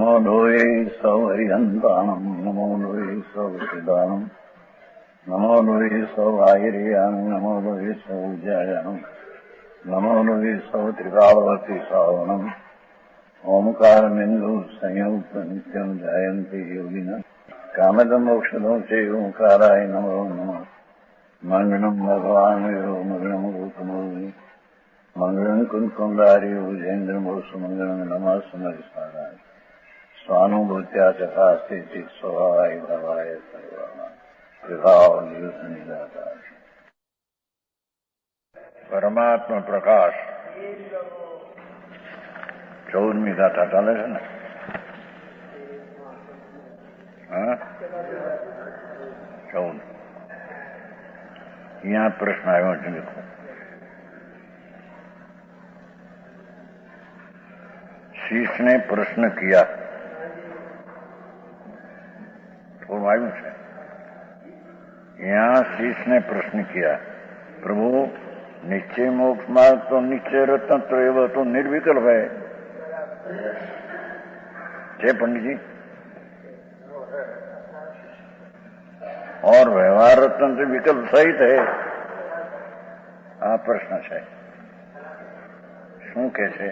नमो लोये सौहरिहन्ताणम् नमो लोये सौहृदानम् नमो लोये सौभागिर्यानम् नमो लोये सौज्यायानम् नमो लोये सौत्रिकालवती सावनम् ओंकारमिन्दु संयुक्त नित्यम् जायन्ति योगिनः कामदम् मोक्षदम् च ओंकाराय नमो नमः मङ्गलम् भगवान् यो मङ्गलम् गौतमोऽग्नि मङ्गलम् कुन्कुण्डार्यो विजेन्द्रमोसुमङ्गलम् नमः सुमरिसाराय स्वानुभूत्या चकास्ते स्वभावाय भवाय सर्वाः परमात्मा प्रकाश 14મી ગાથા ચાલે છે ને? હા, 14. यहाँ प्रश्न આવ્યો છે, देखो. शीश ने प्रश्न किया, થોડું આવ્યું છે. यहाँ शीश ने प्रश्न किया, प्रभु निश्चय मोक्ष मार्ग तो निश्चय रत्न त्रय तो निर्विकल्प है. जय पंडित जी. और व्यवहार रत्न से विकल्प सहित है. આ પ્રશ્ન છે. શું કે છે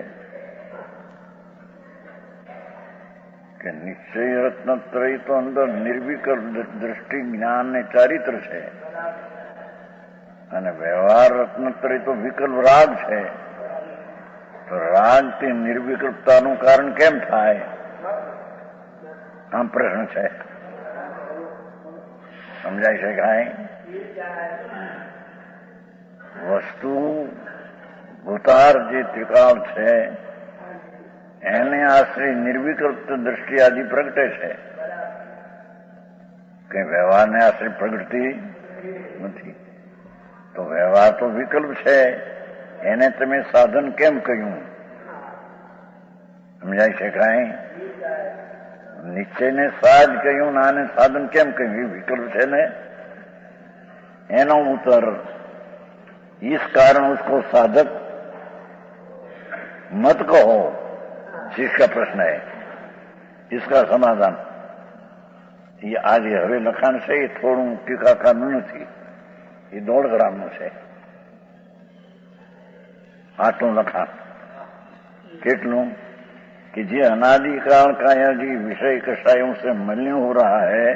કે નિશ્ચય રત્નત્રય તો અંદર નિર્વિકલ્પ દ્રષ્ટિ જ્ઞાન ને ચારિત્ર છે અને વ્યવહાર રત્નત્રય તો વિકલ્પ રાગ છે. તો રાગ તે નિર્વિકલ્પતાનું કારણ કેમ થાય? આમ પ્રશ્ન છે. સમજાય છે કાંઈ? વસ્તુ ભૂતાર જે ત્રિકાળ છે એને આશ્રય નિર્વિકલ્પ દ્રષ્ટિ આદિ પ્રગટે છે કે વ્યવહારને આશ્રય પ્રગટતી નથી. તો વ્યવહાર તો વિકલ્પ છે, એને તમે સાધન કેમ કહ્યું? સમજાય છે કાંઈ? નિશ્ચયને સાજ કહ્યું ને આને સાધન કેમ કહ્યું? એ વિકલ્પ છે ને. એનો ઉત્તર इस कारण उसको साधक मत कहो. जिसका प्रश्न है इसका समाधान ये આજે હવે લખાણ છે એ થોડું ટીકાકારનું નથી, એ 1.5 ગ્રામનું છે. આટલું લખાણ કેટલું कि जे अनादिकाल का यह जी विषय कषायों से मलिन हो रहा है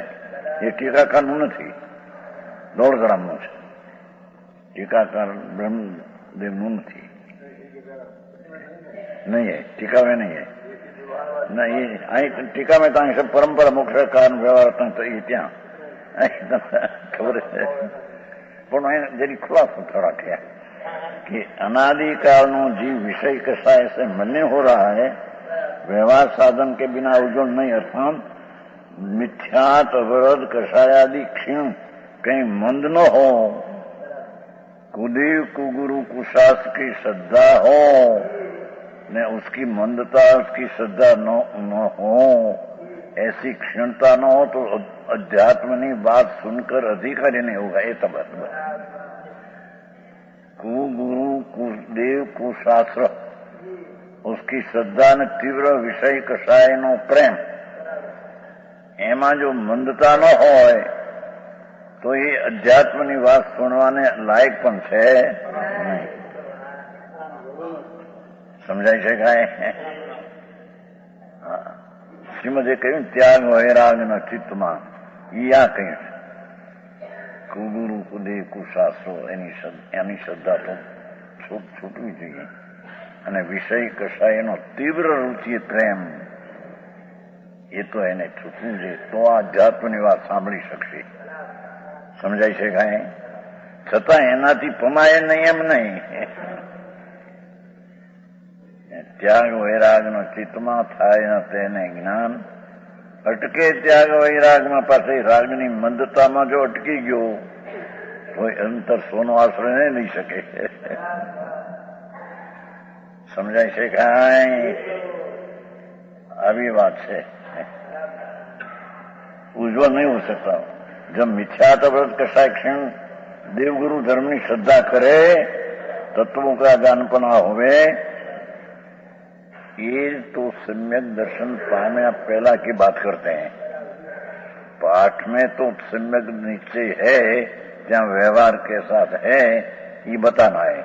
ये टीकाकारનું નથી, 1.5 ગ્રામનું છે. टीकाकार ब्रह्मदेवનું નથી, नहीं है टीका में नहीं है. नहीं टीका में तो सब परंपरा मोक्ष कारण व्यवहार तो ये त्या खबर है. પણ जरी खुलासा थोड़ा किया कि अनादिकाल जीव विषय कषाय से मलिन हो रहा है, व्यवहार साधन के बिना उज्जवल नहीं, अर्थात मिथ्यात अवरोध कषायादि क्षीण कहीं मंद न हो, कुदेव कुगुरु कुशास्त्र की श्रद्धा हो ने उसकी मंदता उसकी श्रद्धा न हो, ऐसी क्षीणता न हो तो अध्यात्म की बात सुनकर अधिकारी नहीं होगा. ये तो बात कुगुरु कुदेव कुशास्त्र उसकी श्रद्धा ने तीव्र विषय कषाय नो प्रेम एमा जो मंदता न होय तो ये अध्यात्मની વાત સુણવાને લાયક પણ છે નહીં. સમજાય છે કાંઈ? શ્રીમદે કહ્યું ત્યાગ વૈરાગના ચિત્તમાં એ આ કહ્યું છે. કુગુરુ કુદેવ કુશાસ્ત્રો એની શ્રદ્ધા તો છૂટવી જોઈએ અને વિષય કષાયનો તીવ્ર રુચિ પ્રેમ એ તો એને છૂટવું જોઈએ, તો આ અધ્યાત્મની વાત સાંભળી શકશે. સમજાય છે કાંઈ? છતાં એનાથી પમાય નહીં એમ નહીં. ત્યાગ વૈરાગનો ચિત્તમાં થાય તેને જ્ઞાન અટકે. ત્યાગ વૈરાગમાં પાસે રાગની મંદતામાં જો અટકી ગયો તો અંતર સોનો આશ્રય નહીં લઈ શકે. સમજાય છે કાંઈ? આવી વાત છે. उज्ज्वल नहीं हो सकता. जब मिथ्यात व्रत कषाय क्षण देवगुरु धर्म की श्रद्धा करे, तत्वों का जानपना होवे ये तो सम्यक दर्शन पाम्या पहला की बात करते हैं। पाठ में तो सम्यक निश्चय है, जहां व्यवहार के साथ है, ये बताना है।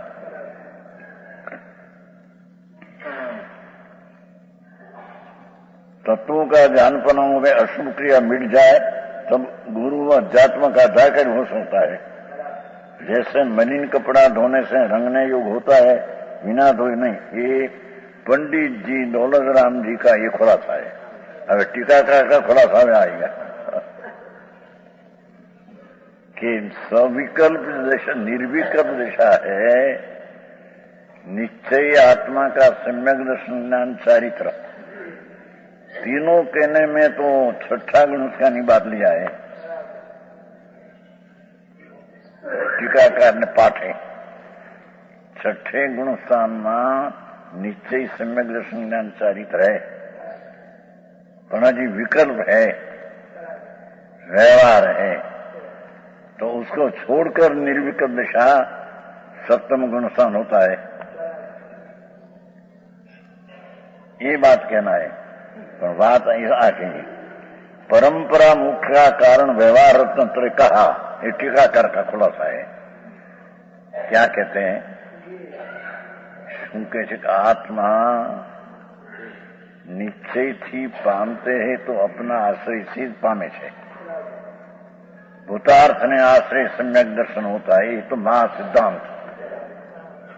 तत्वों का जानपना में अशुभ क्रिया मिट जाए तब गुरु व अध्यात्म का जाकर हो सकता है। जैसे मलिन कपड़ा धोने से रंगने योग होता है, बिना धोए नहीं। ये पंडित जी दौलत राम जी का ये खुलासा है। अब टीकाकार का खुलासा में आएगा कि सविकल्प दिशा निर्विकल्प दिशा है, निश्चय आत्मा का सम्यक दर्शन ज्ञान चारित्र। तीनों कहने में तो छठा गुण उसका नहीं बात लिया है, टीकाकार ने पाठ है। छठे गुण स्थान में निश्चय सम्यक दर्शन ज्ञान चारित्र है, पण जी विकल्प है, व्यवहार है, तो उसको छोड़कर निर्विकल्प दिशा सप्तम गुण स्थान होता है। ये बात कहना है। पर बात आके परंपरा मुख्य का कारण व्यवहार तंत्र कहा, ये टीकाकार का खुलासा है। क्या कहते हैं? શું કહે છે કે આત્મા નિશ્ચયથી પામતે હે તો અપના આશ્રયથી જ પામે છે। ભૂતાર્થ ને આશ્રય સમ્યક દર્શન હોતા है, ये तो મહા સિદ્ધાંત।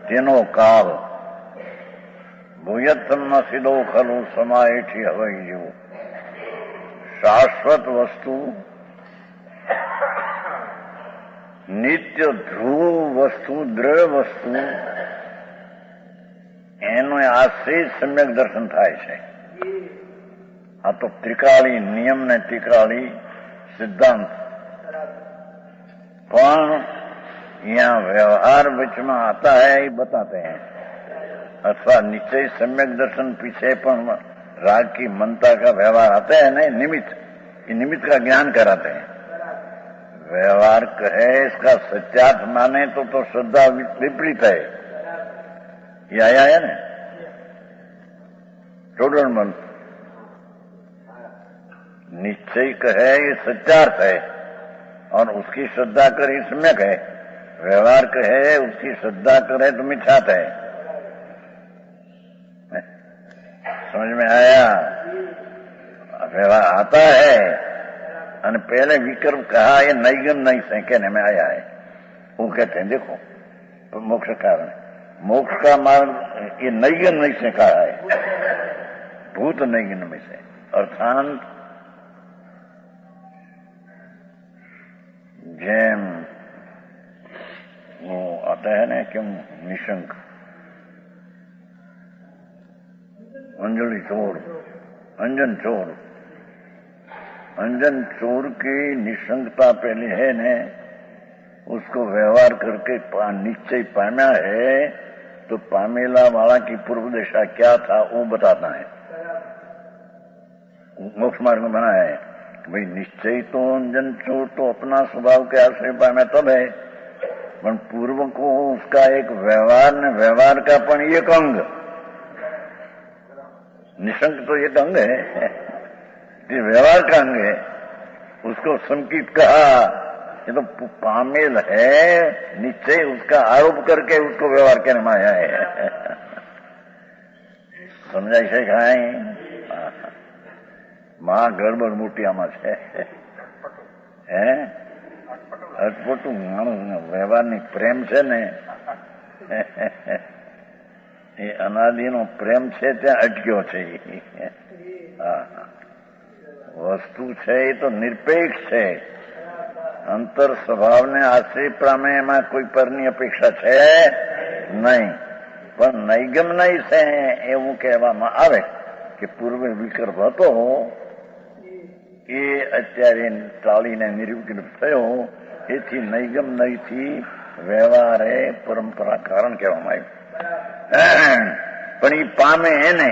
તેનો કાલ ભૂયત્તમ સિદ્ધો ખલુ સમાયેઠી હવઈ જેવું। શાશ્વત વસ્તુ, નિત્ય ધ્રુવ વસ્તુ, દ્રવ્ય વસ્તુ, એનો આશ્રય સમ્યક દર્શન થાય છે। આ તો ત્રિકાળી નિયમ ને ત્રિકાળી સિદ્ધાંત। પણ यहाँ व्यवहार बीच में आता है, ये बताते हैं। अथवा निश्चय सम्यक दर्शन पीछे पण राग की मनता का व्यवहार आता है नहीं, निमित्त, ये निमित्त का ज्ञान कराते हैं। व्यवहार कहे इसका सत्यार्थ माने तो श्रद्धा विपरीत है, ये आया है ना टोटल मन। निश्चय कहे ये सत्यार्थ है और उसकी श्रद्धा करे सम्यक है। व्यवहार कहे उसकी श्रद्धा करे तो मिथ्यात है। समझ में आया? व्यवहार आता है और पहले विकल्प कहा, ये नैगम नहीं से कहने में आया है। वो कहते हैं देखो तो मोक्ष कारण, मोक्ष का मार्ग ये नैगम नहीं से कहा है, भूत नैगम में से। अर्थात जैम वो आता है ना क्यों निशंक, अंजलि चोर, अंजन चोर, अंजन चोर की निशंकता पहले है ने, उसको व्यवहार करके निश्चय पाम्या है, तो पामेला वाला की पूर्व दिशा क्या था वो बताता है। मोक्ष मार्ग में बना है भाई निश्चय तो अंजन चोर तो अपना स्वभाव के आश्रय पाम्या तब है, पर पूर्व को उसका एक व्यवहार ने व्यवहार का पण एक अंग, निशंक तो एक अंग है, ये व्यवहार का अंग है, उसको संकित कहा। ये तो पामेल है निश्चय, उसका आरोप करके उसको व्यवहार करने में आया है। समझाई से खाए मां गड़बड़ मोटी आमा છે હે અટપટું માણસ વ્યવહારની પ્રેમ છે ને એ અનાદિનો પ્રેમ છે ત્યાં અટક્યો છે। વસ્તુ છે એ તો નિરપેક્ષ છે, અંતર સ્વભાવને આશ્રય પામે એમાં કોઈ પરની અપેક્ષા છે નહીં। પણ નૈગમ નહીં છે એવું કહેવામાં આવે કે પૂર્વે વિકલ્પ હતો એ અત્યારે ટાળીને નિર્વિકલ્પ થયો, એથી નૈગમ નહીંથી વ્યવહારે પરંપરા કારણ કહેવામાં આવ્યું। પણ એ પામે એને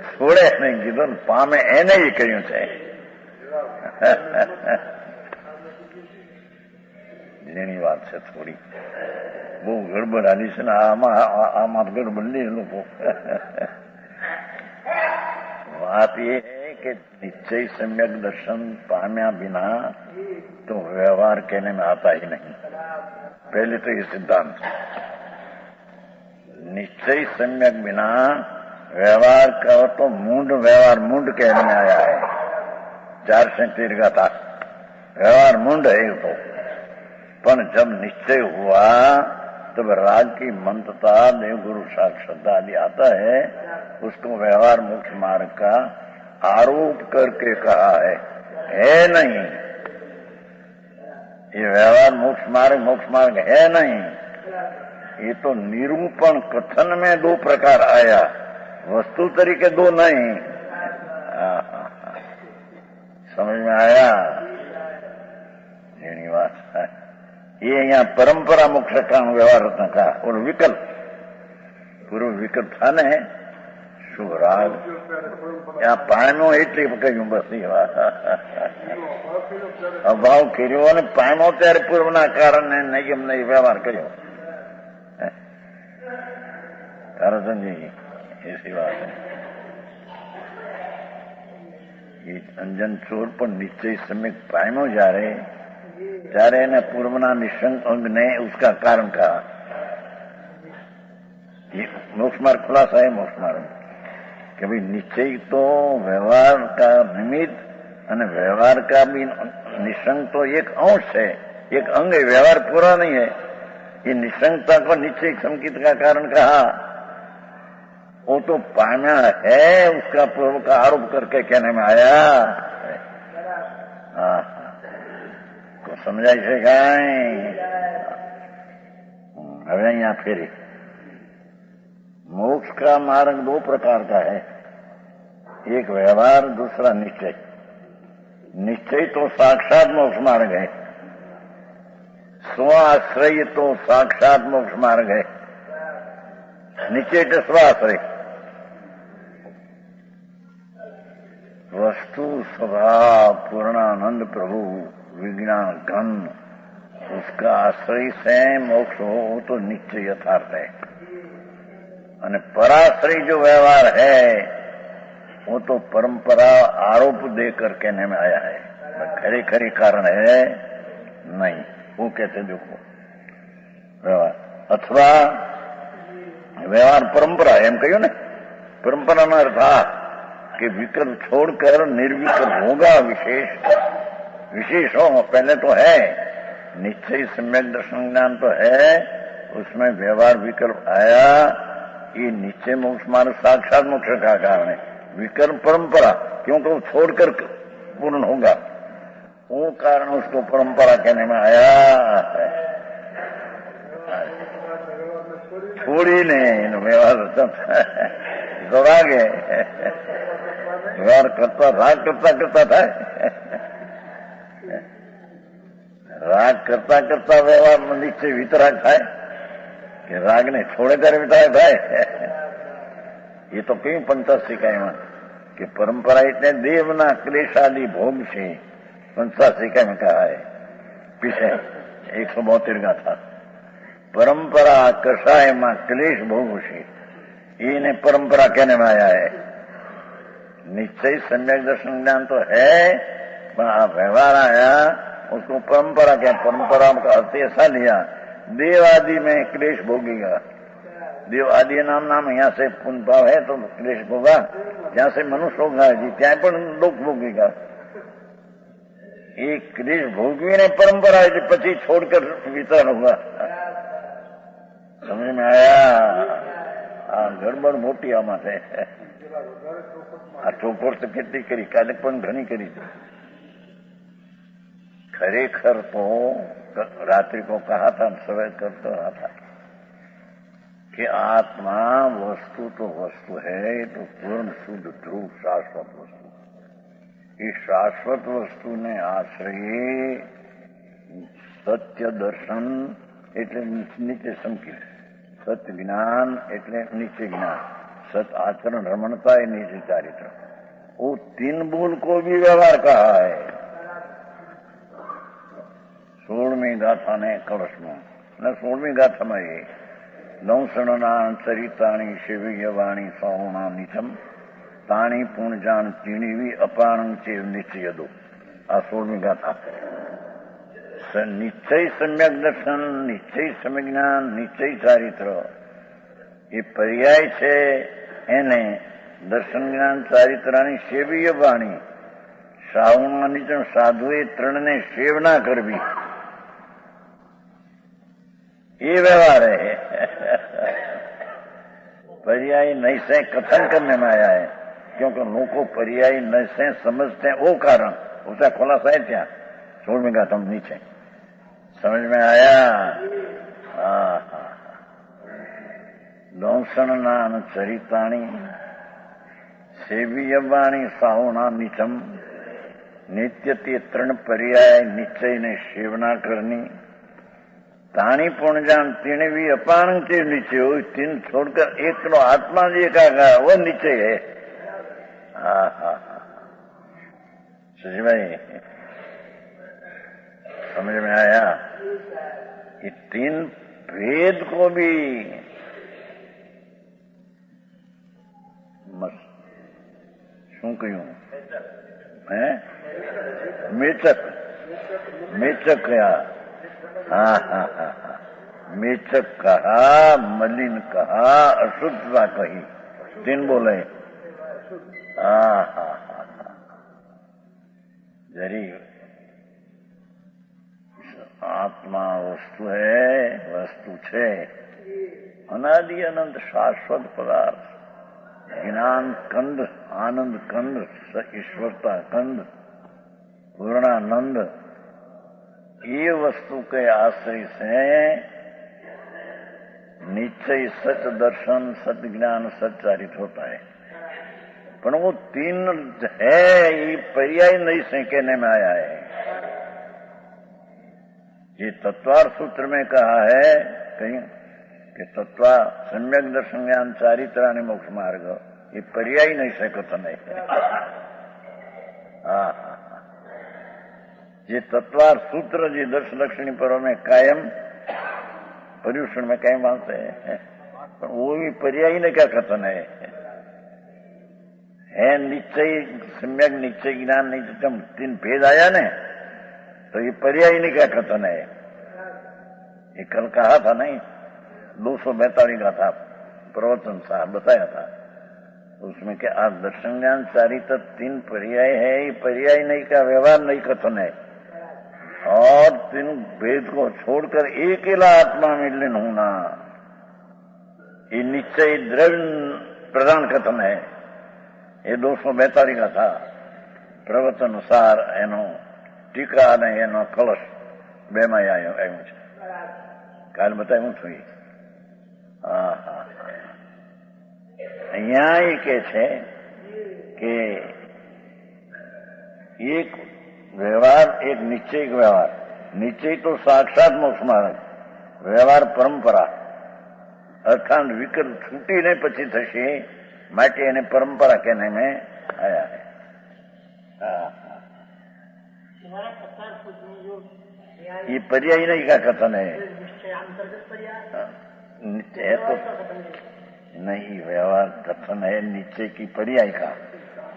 છોડે નહીં કીધું ને, પામે એને એ કહ્યું છે। જેની વાત છે થોડી બહુ ગડબડ હાલી છે ને આમાં ગડબડ નહીં લોકો. વાત એ કે નિશ્ચય સમ્યક દર્શન પામ્યા बिना तो व्यवहार कहने में आता ही नहीं. पहले तो ये सिद्धांत निश्चय सम्यक बिना व्यवहार का तो व्यवहार मूंड कहने में आया है. 437 का था व्यवहार मूंड है तो. पर जब निश्चय हुआ तब राग की मंत्रता देवगुरु श्रद्धा आदि आता है, उसको व्यवहार मोक्ष मार्ग का आरोप करके कहा है नहीं. ये व्यवहार मोक्ष मार्ग है नहीं. ये तो निरूपण कथन में 2 प्रकार आया, वस्तु तरीके 2 नहीं. समझ में आया? श्रीनिवास ये यहाँ परंपरा मोक्ष का व्यवहार था और विकल्प पूर्व विकल्प था ने शुभ राग यहाँ पायमो એટલી કહ્યું બસ એ વાત. અભાવ કર્યો અને પાયમો ત્યારે પૂર્વના કારણે નિયમ નહીં વ્યવહાર કર્યો. કરજણજી એસી વાત ये अंजन चोर पर निश्चय समय पायमो જ્યારે એને પૂર્વના નિશંક અંગ ने उसका कारण कहा. मोक्ष मार्ग खुलासा है मोक्ष मार्ग कि भाई निश्चय तो व्यवहार का निमित्त અને व्यवहार का भी निशंक तो एक अंश है, एक अंग है, व्यवहार पूरा नहीं है. ये निशंकता को निश्चय संकित का कारण कहा. वो तो पाना है, उसका पूर्व का आरोप करके कहने में आया. हाँ तो समझाई છે કાંઈ? હવે અહીંયા ફેરી मोक्ष का मार्ग 2 प्रकार का है, एक व्यवहार दूसरा निश्चय. निश्चय तो साक्षात मोक्ष मार्ग है, स्वाश्रय तो साक्षात मोक्ष मार्ग है. निश्चय तो स्वाश्रय वस्तु स्वभाव पूर्णानंद प्रभु विज्ञान घन उसका आश्रय से मोक्ष हो तो निश्चय यथार्थ है. અને पराश्रय जो व्यवहार है वो तो परंपरा आरोप देकर कहने में आया है, खरी कारण है नहीं. वो कहते देखो व्यवहार अथवा व्यवहार परंपरा एम कहो ने. परंपरा में अर्थ कि विकल्प छोड़कर निर्विकल्प होगा. विशेष हो पहले तो है निश्चय सम्यक दर्शन ज्ञान तो है, उसमें व्यवहार विकल्प आया. ये निश्चय मोक्ष मार्ग साक्षात मोक्ष का कारण है. विकल्प परंपरा क्योंकि वो छोड़कर पूर्ण होगा, वो कारण उसको परंपरा कहने में आया है. छोड़ी नहीं व्यवहार तो आगे व्यवहार करता राग करता था. राग करता व्यवहार में निश्चय वितराग થાય કે રાગ ને છોડે ત્યારે વિતરાગ થાય. એ તો કયું 85 कि परंपरा इतने देवना क्लेशादी भोग से 85 में कहा है. पीछे 172 का था परंपरा कषाय में क्लेश भोग से इन्हें परंपरा कहने में आया है. निश्चय सम्यक दर्शन ज्ञान तो है, व्यवहार आया उसको परंपरा क्या. परंपरा का अर्थ ऐसा लिया देव आदि में क्लेश भोगेगा. देव आदि नाम यहाँ से पुण्य भाव है तो क्लेश होगा, जहाँ से मनुष्य होगा जी ત્યાં પણ दुख भोगेगा. एक क्लेश भोगवी ने परंपरा પછી छोड़कर वितरण होगा. समझ में आया? गड़बड़ मोटी आमा है. आ ચોખવટ તો કેટલી કરી, કાલે પણ ઘણી કરી. खरेखर तो रात्रि को कहा था, सवेर करता रहा था कि आत्मा वस्तु तो वस्तु है, तो पूर्ण शुद्ध ध्रुव शाश्वत वस्तु. इस शाश्वत वस्तु ने आश्रय सत्य दर्शन એટલે નીચે સમકી, સત્ય જ્ઞાન એટલે નીચે જ્ઞાન, सत आचरण रमणता है नीचे चारित्र. वो 3 बोल को भी व्यवहार कहा है. 16वीं गाथा ने कलश में અને 16મી ગાથામાં એ દંસણના ચરિતાણી શિવયવાણી સૌણા નિચમ તાણી પુણજાણ ચીણીવી અપાણં ચેવ નિશ્ચયદો. આ 16મી ગાથા. નિશ્ચય સમ્યક દર્શન, નિશ્ચય સમ્યક જ્ઞાન, નિશ્ચય ચારિત્ર એ પર્યાય છે. એને દર્શન જ્ઞાન ચારિત્રની સેવીય વાણી સાહુના નીચે સાધુએ ત્રણને સેવના કરવી ये व्यवहार है. पर्यायी नहीं से कथन करने में आया है, क्योंकि लोगों को पर्यायी नहीं से समझते हैं वो कारण उसका खुलासा है. क्या 16वीं गाथा नीचे समझ में आया. દંસણના ચરિતાણી સેવીયવાણી સાહુના નીચમ नित्य ते 3 पर्याय निश्चय ने सेवना करनी. ताणी पुणजान तीन भी अपान से नीचे हो. 3 छोड़कर एक नो आत्मा जी का वो नीचे है. सुजी भाई समझ में आया. ये 3 भेद को भी शू क्यों है मेचक मेचक क्या. मेचक कहा, मलिन कहा, अशुद्धता कही. 3 बोले. जरी आत्मा वस्तु है, वस्तु छे अनादि अनंत शाश्वत पदार्थ. ज्ञान कंद, आनंद कंद, ईश्वरता कंद, पूर्णानंद. ये वस्तु के आश्रय से निश्चय सच दर्शन सच ज्ञान सच्चारित होता है. पर वो 3 है ये पर्याय नहीं से कहने में आया है. ये तत्वार सूत्र में कहा है कहीं कि तत्वा सम्यक दर्शन ज्ञान चारित्राणि मोक्ष मार्ग ये पर्याय नहीं से कथन है. ये तत्वार सूत्र जी दर्श लक्षणी पर्व में कायम पर्यूषण में कायम मानते हैं, पर वो भी पर्याय ने क्या कथन है निश्चय सम्यक निश्चय ज्ञान नहीं. 3 भेद आया ने तो ये पर्याय ने क्या कथन है. ये कल कहा था नहीं 242 गाथा प्रवचन साहब बताया था. उसमें क्या आप दर्शन ज्ञान चारित्र 3 पर्याय है. ये पर्याय नहीं का व्यवहार नहीं कथन है. और 3 भेद को छोड़कर अकेला आत्मा में लीन होना ये निश्चय द्रव्य प्रधान कथन है. ये 242 का था प्रवचन सार एनो टीका ने एनो कलश 2 में આવ્યું છે. કાલ બતાવ્યું છું. અહીંયા એ કહે છે કે એક व्यवहार एक निश्चय व्यवहार. निश्चय तो साक्षात मोक्ष मार्ग. व्यवहार परंपरा अर्थात विकल्प छूटी ने पछी थशे માટે એને परंपरा कहने में आया है. ये पर्याय नहीं का कथन है. निश्चय तो नहीं व्यवहार कथन है निश्चय की पर्याय का.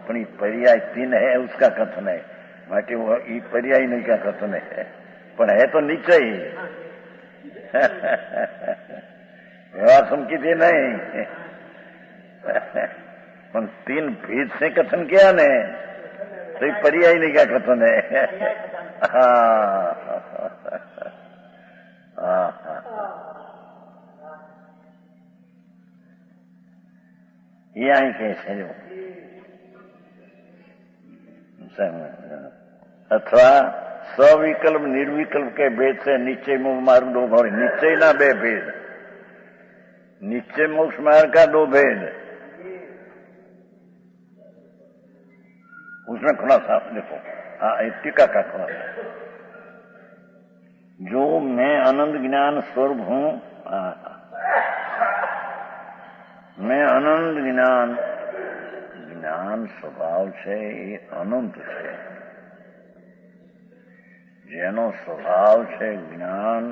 पर पर्याय 3 है उसका कथन है. માટે वो ये पर्याय नहीं का कथन है. पर है तो निश्चय व्यवहार समझी नहीं. पर 3 भेद से कथन किया ने तो ये पर्याय नहीं का कथन है. ये आई कैसे जो अथवा सविकल्प निर्विकल्प के भेद से निश्चय मोक्ष मार्ग 2 भाग. निश्चय ना 2 भेद. निश्चय मोक्ष मार्ग का 2 भेद उसमें खुलासा देखो. टीका का खुलासा जो मैं आनंद ज्ञान स्वरूप हूं. मैं आनंद ज्ञान ज्ञान स्वभाव છે એ અનંત છે. જેનો સ્વભાવ છે જ્ઞાન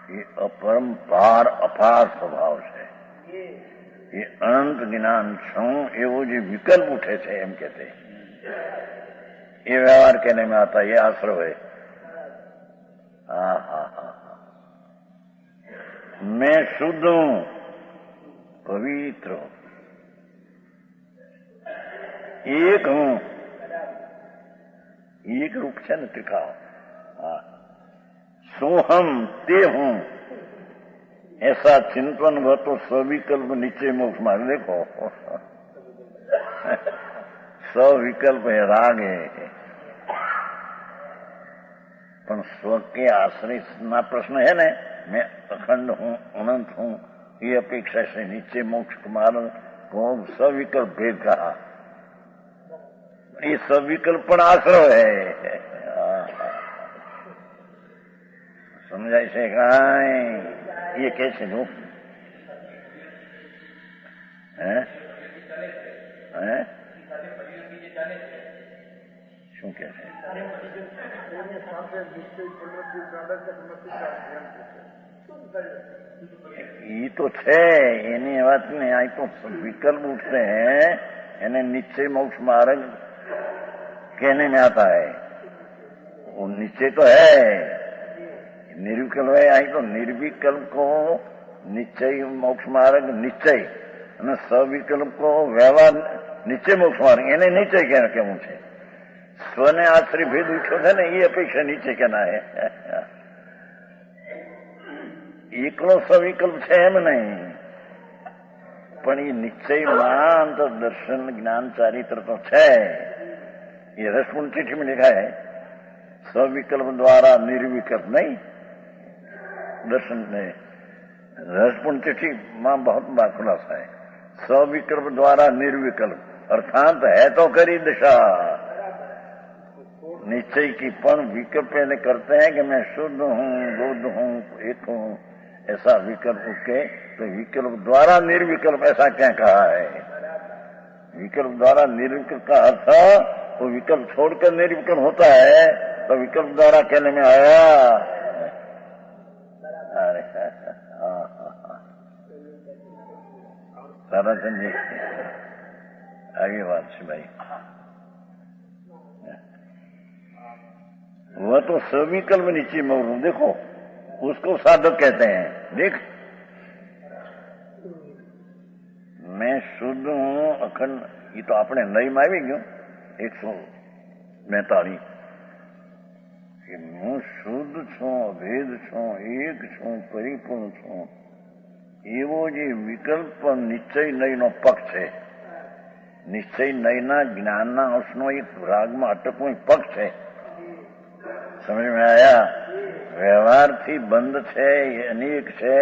ये अपरंपार अपार स्वभाव છે. એ અનંત જ્ઞાન છું એવો જે વિકલ્પ ઉઠે છે એમ કહેતે ये व्यवहार कहने में आता है, ये आश्रव है. हाँ हाँ हाँ हाँ. मैं शुद्ध हूं, पवित्र हूं, एक हूं, एक रूप છે ને ટીકાઓ. हाँ. सोहम ते हूं ऐसा चिंतन हुआ तो सविकल्प नीचे मोक्ष मार्ग. देखो सविकल्प है, राग है, પણ સ્વ કે આશ્રય ના પ્રશ્ન है ને, मैं अखंड हूं, अनंत हूं, ये अपेक्षा से नीचे मोक्ष मार्ग को सविकल्प भेद कहा. ये सविकल्प પણ आश्रय है. समझाय છે કાંઈ? ये कैसे दो શું કે છે? ये तो છે એની વાત ને. આ તો विकल्प उठते हैं, यानी निश्चय मोक्ष मार्ग कहने में आता है. वो निश्चय तो है, निर्विकल्प है. आई तो निर्विकल्प को निश्चय मोक्ष मार्ग निश्चय અને સવિકલ્પ को વ્યવહાર નિશ્ચય મોક્ષ માર્ગ એને નિશ્ચય કેવું છે. સ્વને આશ્રય ભેદ ઉઠ્યો છે ને, એ અપેક્ષા નીચે કેના હે. એકલો સવિકલ્પ છે એમ નહીં, પણ એ નિશ્ચયમાં દર્શન જ્ઞાન ચારિત્ર તો છે. એ રસપૂર્ણ ચિઠ્ઠી में लिखा है, सविकल्प द्वारा निर्विकल्प नहीं. दर्शन ने रसपूर्ण चिट्ठी में बहुत बड़ा खुलासा है. सविकल्प द्वारा निर्विकल्प अर्थात है तो करी दशा निश्चय की, पण विकल्प पहले करते हैं कि मैं शुद्ध हूं, बुद्ध हूं, एक हूं, ऐसा विकल्प के. तो विकल्प द्वारा निर्विकल्प ऐसा क्या कहा है? विकल्प द्वारा निर्विकल्प का अर्थ वो विकल्प छोड़कर निर्विकल्प होता है, तो विकल्प द्वारा कहने में आया. अरे हाँ हाँ ताराचंद जी आगे बात से भाई. वह तो सविकल्प नीचे मोरू. देखो उसको साधक कहते हैं. देख मैं शुद्ध हूं, अखंड. ये तो अपने नई में આવી ગયો 142 કે હું શુદ્ધ છું, અભેદ છું, એક છું, પરિપૂર્ણ છું. એવો જે વિકલ્પ નિશ્ચય નયનો પક્ષ છે. નિશ્ચય નયના જ્ઞાનના અંશનો એક રાગમાં અટકવો પક્ષ છે. समझ में आया? व्यवहार थी बंद है, अनेक है.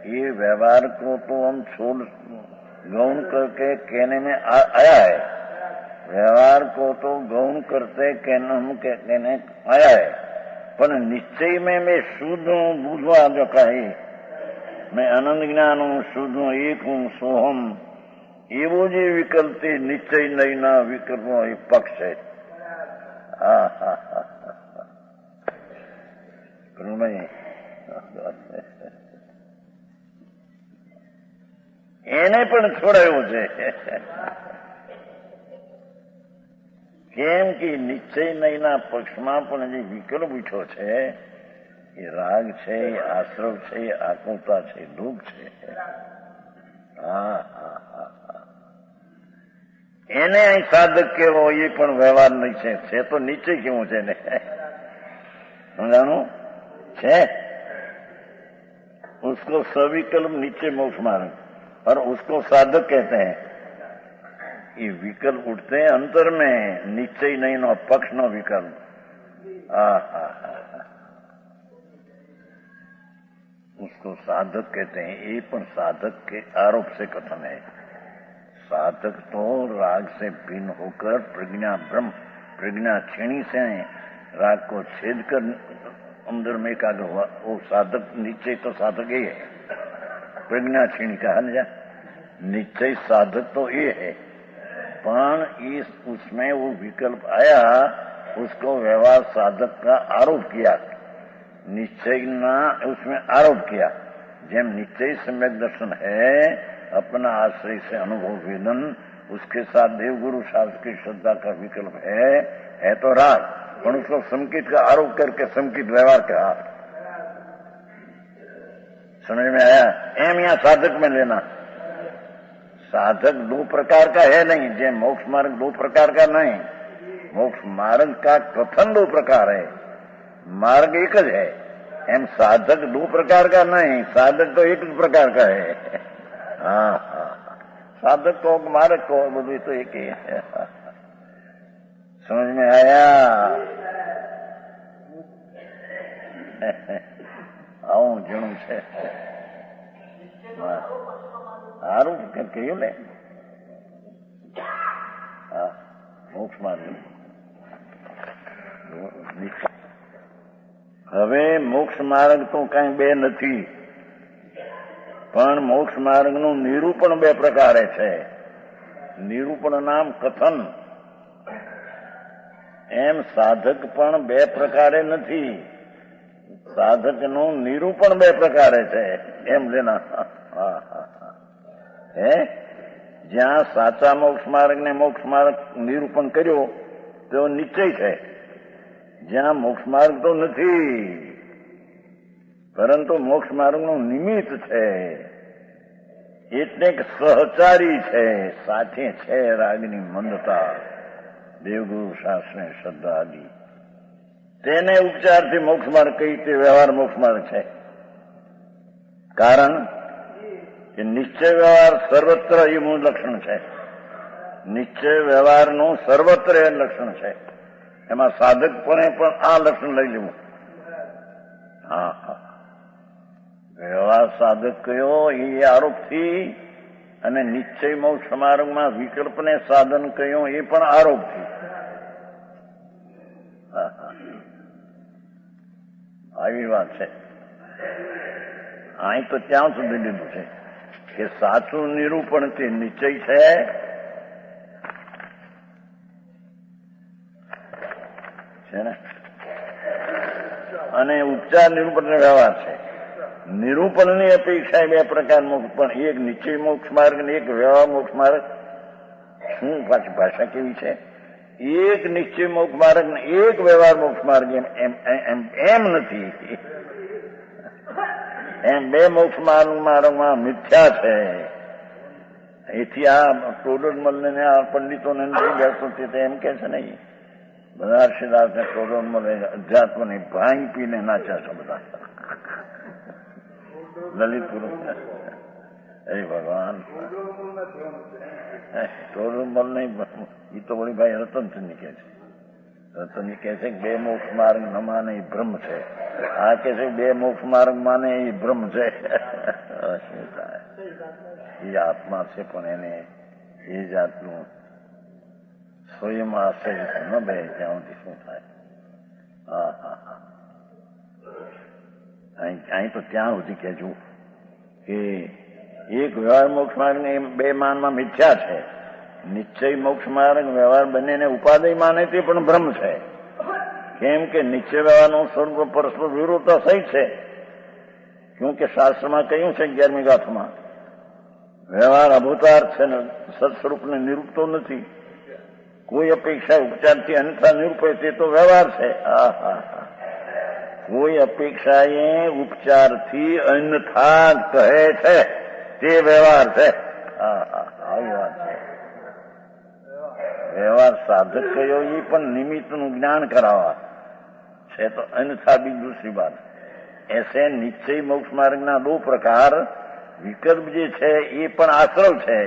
ये व्यवहार को तो हम छोड़ गौण करके कहने में आया है. व्यवहार को तो गौण करते कहने आया है, पर निश्चय में मैं शुद्ध हूं, बुझवा जो कहे मैं अनंत ज्ञान हूं, शुद्ध हूं, एक हूं, सोहम. एवो जे विकल्प निश्चय नयना विकल्प पक्ष है. એને પણ છોડાયું છે. કેમ કે નિશ્ચય નયના પક્ષમાં પણ જે વિકલ્પ ઉઠ્યો છે એ રાગ છે, એ આશ્રવ છે, એ આકુલતા છે, દુઃખ છે. એને અહીં સાધક કેવો એ પણ વ્યવહાર નહીં છે. તો નિશ્ચય કેવું છે ને સમજાણું છે. उसको सविकल्प नीचे मोक्ष मार्ग और उसको साधक कहते हैं. ये विकल्प उठते हैं अंतर में, निश्चय नहीं नो पक्ष नो विकल्प. उसको साधक कहते हैं. ये पण साधक के आरोप से कथन है. साधक तो राग से भिन्न होकर प्रज्ञा ब्रह्म, प्रज्ञा क्षीणी से राग को छेद कर अंदर में एकाग्र हुआ, वो साधक. निश्चय तो साधक ही है. प्रज्ञा क्षीणी कहा ना, निश्चय साधक तो ये है, पण इस उसमें वो विकल्प आया, उसको व्यवहार साधक का आरोप किया. निश्चय ना उसमें आरोप किया। जब निश्चय सम्यक दर्शन है, अपना आश्रय से अनुभव वेदन, उसके साथ देवगुरु शास्त्र की श्रद्धा का विकल्प है तो राग, पर उसको संकित का आरोप करके संकित व्यवहार कहा। समझ में आया? एम या साधक में लेना। साधक दो प्रकार का है नहीं, जे मोक्ष मार्ग दो प्रकार का नहीं। मोक्ष मार्ग का कथन दो प्रकार है, मार्ग एक ज है। एम साधक दो प्रकार का नहीं, साधक तो एक प्रकार का है। हाँ, साधक को मार्ग को બધું तो एक ही है। समझ में आया? આવું જણું છે સારું કહ્યું ને। હા, મોક્ષ માર્ગ। હવે મોક્ષ માર્ગ તો કઈ બે નથી, પણ મોક્ષ માર્ગનું નિરૂપણ બે પ્રકારે છે। નિરૂપણ નામ કથન, એમ સાધક પણ બે પ્રકારે નથી, સાધકનું નિરૂપણ બે પ્રકારે છે એમ લેના। હે, જ્યાં સાચા મોક્ષ માર્ગ ને મોક્ષ માર્ગ નિરૂપણ કર્યો તો નિશ્ચય છે, જ્યાં મોક્ષ માર્ગ તો નથી, પરંતુ મોક્ષ માર્ગનું નિમિત્ત છે, એટલે સહચારી છે, સાથે છે રાગની મંદતા, દેવગુરુ શાસ્ત્ર શ્રદ્ધા આદિ। તેને ઉપચારથી મોક્ષ માર્ગ કઈ તે વ્યવહાર મોક્ષ માર્ગ છે। કારણ કે નિશ્ચય વ્યવહાર સર્વત્ર એ મૂળ લક્ષણ છે। નિશ્ચય વ્યવહારનું સર્વત્ર એ લક્ષણ છે, એમાં સાધકપણે પણ આ લક્ષણ લઈ લેવું। હા, વ્યવહાર સાધક કયો એ આરોપથી, અને નિશ્ચય મોક્ષ માર્ગમાં વિકલ્પને સાધન કયો એ પણ આરોપથી। આવી વાત છે। અહીં તો ત્યાં સુધી લીધું છે કે સાચું નિરૂપણ તે નિશ્ચય છે ને, અને ઉપચાર નિરૂપણ વ્યવહાર છે। નિરૂપણની અપેક્ષા બે પ્રકાર મોક્ષ, પણ એક નિશ્ચય મોક્ષ માર્ગ ને એક વ્યવહાર મોક્ષ માર્ગ। શું પાછી ભાષા કેવી છે? એક નિશ્ચય મોક્ષ માર્ગ ને એક વ્યવહાર મોક્ષ માર્ગ એમ નથી, એમ બે મોક્ષ માર્ગમાં મિથ્યા છે। એથી આ ટોડરમલ ને આ પંડિતોને બેસતો એમ કે છે નહીં, બધા હર્ષિદાસ ને ટોડરમલ અધ્યાત્મની ભાંગ પીને નાચ્યા છે બધા લલિતપુર। એ ભગવાન, ટોડરમલ નહીં, એ તો વળી ભાઈ રતનચંદ કે છે। રતનજી કહે છે કે બે મોક્ષ માર્ગ ન માને એ ભ્રમ છે, આ કે છે બે મોક્ષ માર્ગ માને એ ભ્રમ છે। શું થાય? એ આત્મા છે, પણ એને એ જાતનું સ્વયં આશ્રય ન બે ત્યાં સુધી શું થાય? હા, અહીં તો ત્યાં સુધી કહેજો કે એક વ્યવહાર મોક્ષ માર્ગ ને બે માનમાં મિથ્યા છે, નિશ્ચય મોક્ષ માર્ગ વ્યવહાર બંનેને ઉપાધિ માને તે પણ ભ્રમ છે। કેમ કે નિશ્ચય વ્યવહારનું સ્વરૂપ પરસ્પર વિરોધતા સહિત છે, ક્યોંકિ શાસ્ત્રમાં કહ્યું છે 11મી ગાથામાં, વ્યવહાર અભૂતાર છે ને સત્સ્વરૂપને નિરૂપતો નથી, કોઈ અપેક્ષા ઉપચારથી અન્યથા નિરૂપે તે તો વ્યવહાર છે। કોઈ અપેક્ષાએ ઉપચારથી અન્યથા કહે છે તે વ્યવહાર છે। આવી વાત છે। વ્યવહાર સાધક કયો એ પણ નિમિત્તનું જ્ઞાન કરાવવા છે, તો અન્યથા બી दूसरी बात। ऐसे निश्चय मोक्ष मार्गના दो प्रकार, વિકલ્પ જે છે એ પણ આશ્રવ છે।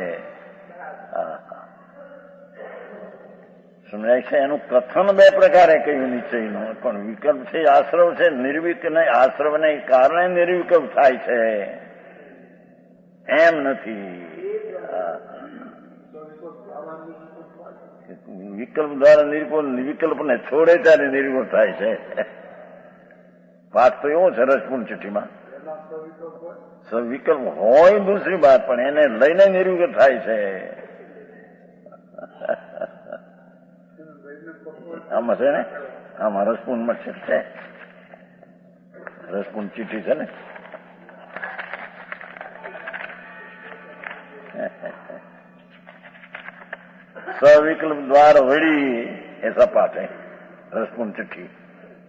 સમજાય છે? એનું કથન બે પ્રકારે કહ્યું નિશ્ચયનું, પણ વિકલ્પ છે આશ્રવ છે, નિર્વિક નહીં, આશ્રવને કારણે નિર્વિકલ્પ થાય છે એમ નથી। વિકલ્પ દ્વારા વિકલ્પને છોડે ત્યારે નિર્ગુણ થાય છે। પાઠ તો એવો છે રસપૂર્ણ ચિઠ્ઠીમાં, વિકલ્પ હોય दूसरी बात, પણ એને લઈને નિર્વિકલ્પ થાય છે। આમાં છે ને, આમાં રસપૂર્ણમાં છે। રસપૂર્ણ ચિઠ્ઠી છે ને, सविकल्प द्वार वड़ी ऐसा पाठ है रसपूर्ण चिट्ठी।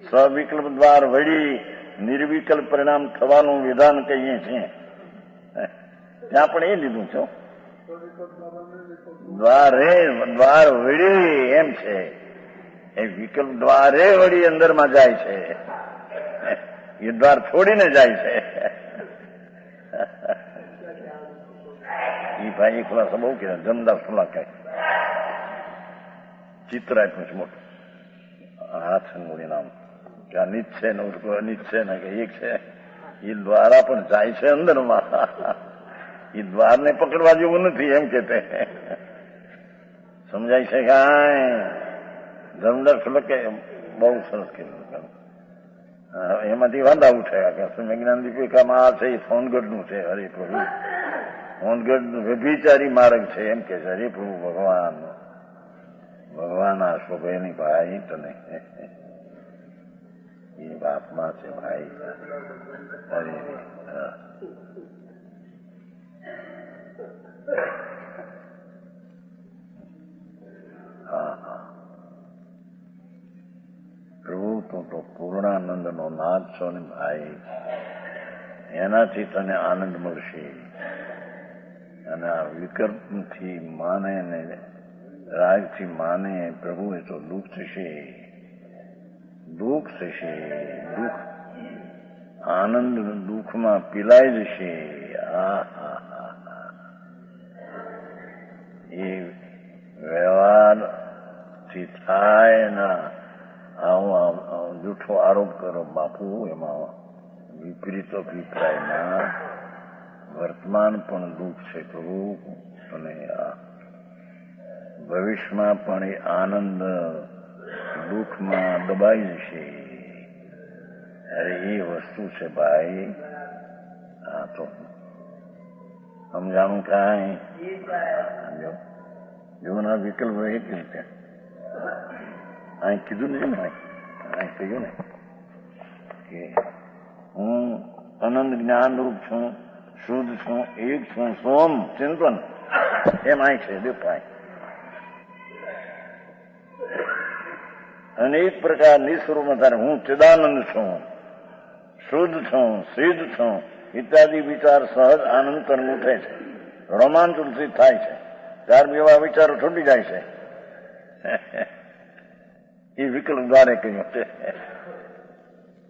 सविकल्प द्वार वड़ी निर्विकल्प परिणाम થવાનું વિધાન કહીએ છીએ, ત્યાં પણ એ લીધું છે। દ્વાર વળી એમ છે, એ વિકલ્પ દ્વારે વળી અંદરમાં જાય છે, એ દ્વાર છોડીને જાય છે। એ ભાઈ ખુલાસો બહુ કે જમદાર ખુલાસો ચિત્ર આપ્યું છે મોટું, હાથ અંગુળી નામ કે આ નીચ છે ને અનિચ છે ને કે એક છે, એ દ્વારા પણ જાય છે અંદરમાં, એ દ્વારને પકડવા જેવું નથી એમ કે તે સમજાય છે કાંઈ? જમદાર ખુલકે બહુ સરસ કીધું, એમાંથી વાંધા ઉઠાયા કે સ્વામિનારાયણ દીપિકામાં આ છે એ સોનગઢનું છે, હરે પ્રભુ સોનગઢ વ્યભિચારી માર્ગ છે એમ કે છે, હરે પ્રભુ ભગવાન ભગવાન આ શોભે ની ભાઈ તને એ બાપમાં છે ભાઈ, અરે હા હા પ્રભુ તું તો પૂર્ણાનંદ નો નાથ છો ને ભાઈ, એનાથી તને આનંદ મળશે, અને આ વિકલ્પથી માને ને રાગથી માને પ્રભુ એ તો દુઃખ થશે, દુઃખ થશે, દુઃખ આનંદ દુઃખમાં પીલાઈ જશે। એ વ્યવહારથી થાય ના આવું જૂઠો આરોપ કરો બાપુ, એમાં વિપરીત અભિપ્રાયમાં વર્તમાન પણ દુઃખ છે પ્રભુ, અને ભવિષ્યમાં પણ એ આનંદ દુઃખમાં દબાઈ જશે। અરે એ વસ્તુ છે ભાઈ, હા તો સમજાણું કાંઈ? જીવનના વિકલ્પ એ જ રીતે અહીં કીધું ને, અહીં કહ્યું ને કે હું અનંત જ્ઞાન રૂપ છું, શુદ્ધ છું, એક છું, સોમ ચિંતન, એમ અહીં છે દેખાય। અનેક પ્રકારની સ્વરૂપમાં હું ચિદાનંદ છું, શુદ્ધ છું, સિદ્ધ છું ઇત્યાદિ વિચાર સહજ આનંદ તરંગું થાય છે, રોમાંચ ઉલ્સિત થાય છે, ત્યાર એવા વિચારો છૂટી જાય છે। એ વિકલ્પ દ્વારે કહ્યું છે।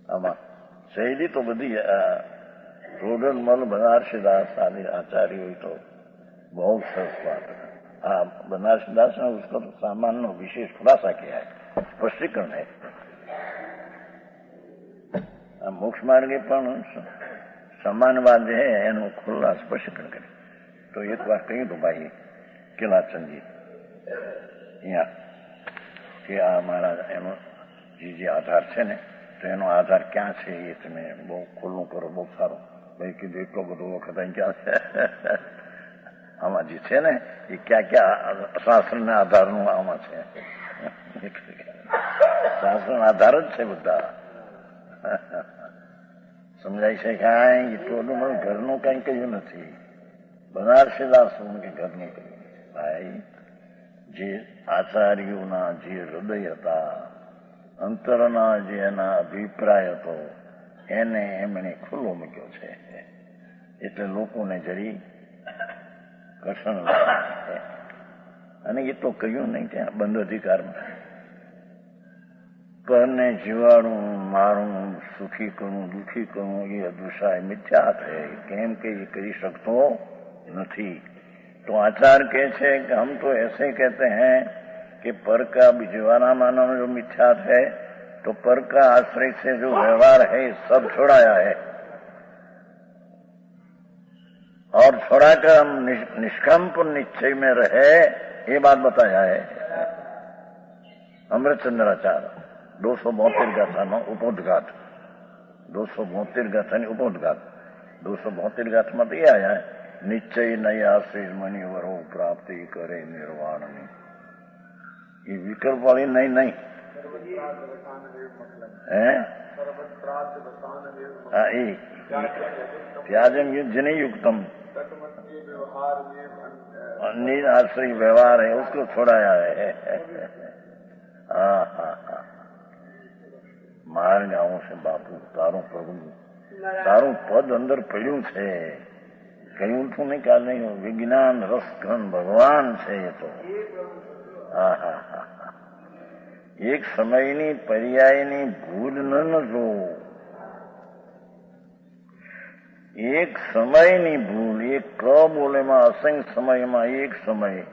આમાં શૈલી તો બધી રોડનમલ બનારસીદાસ આદિ આચાર્યો તો બહુ સરસ વાત। हाँ बनारसीदास ने उसका तो सामान्य विशेष खुलासा किया है, स्पष्टीकरण है। मोक्ष मार्गे પણ સમાનવાદ છે એનું ખુલ્લા સ્પષ્ટીકરણ કરે। તો એક વાર કહ્યું હતું ભાઈ કેલાચંદજી અહીંયા કે આ મારા એનો જે આધાર છે ને, તો એનો આધાર ક્યાં છે એ તમે બહુ ખુલ્લું કરો, બહુ સારું। ભાઈ કીધું એટલો બધો વખત અહીં ક્યાં છે આમાં જે છે ને એ ક્યાં ક્યાં શાસ્ત્રના આધારનું આમાં છે, શાસ્ત્રના આધાર જ છે બધા, સમજાય છે કાંઈ? એટલું બધું ઘરનું કઈ કહ્યું નથી, બનારસીદાસ કે ઘરનું કહ્યું નથી ભાઈ। જે આચાર્યોના જે હૃદય હતા, અંતરના જે એના અભિપ્રાય હતો, એને એમણે ખુલ્લો મૂક્યો છે, એટલે લોકોને જરી કઠણ લાગે। અને એ તો કહ્યું નહીં ત્યાં બંધ અધિકારમાં, પરને જીવાડું, મારું, સુખી કરું, દુઃખી કરું, એ અદૃશ્ય મિથ્યા છે, કેમ કે એ કરી શકતો નથી। तो आचार्य कहते हैं कि हम तो ऐसे कहते हैं कि पर का जीवाना मानव जो मिथ्यात है, तो पर का आश्रय से जो व्यवहार है सब छोड़ाया है, और छोड़ाकर हम निष्कंप निश्चय में रहे, ये बात बताया है अमृतचंद्राचार्य 272 गाथा उपोद्घात, 272 गाथा उपोद्घात, 272 गाथा में तो ये आया है निश्चय नहीं आश्रय मणिवरो प्राप्ति करे निर्वाण में। ये विकल्प वाली नहीं त्याजम युजने युक्तम आश्रय व्यवहार है, उसको छोड़ाया है। માર ગાવું છે બાપુ, તારું પ્રભુ, તારું પદ અંદર પડ્યું છે. કહ્યું તું નહીં કાલ નહીં, વિજ્ઞાન રસઘન ભગવાન છે એ તો. એક સમયની પર્યાયની ભૂલ ન જોવું. એક સમયની ભૂલ, એક ક બોલેમાં અસંખ્ય સમયમાં એક સમય,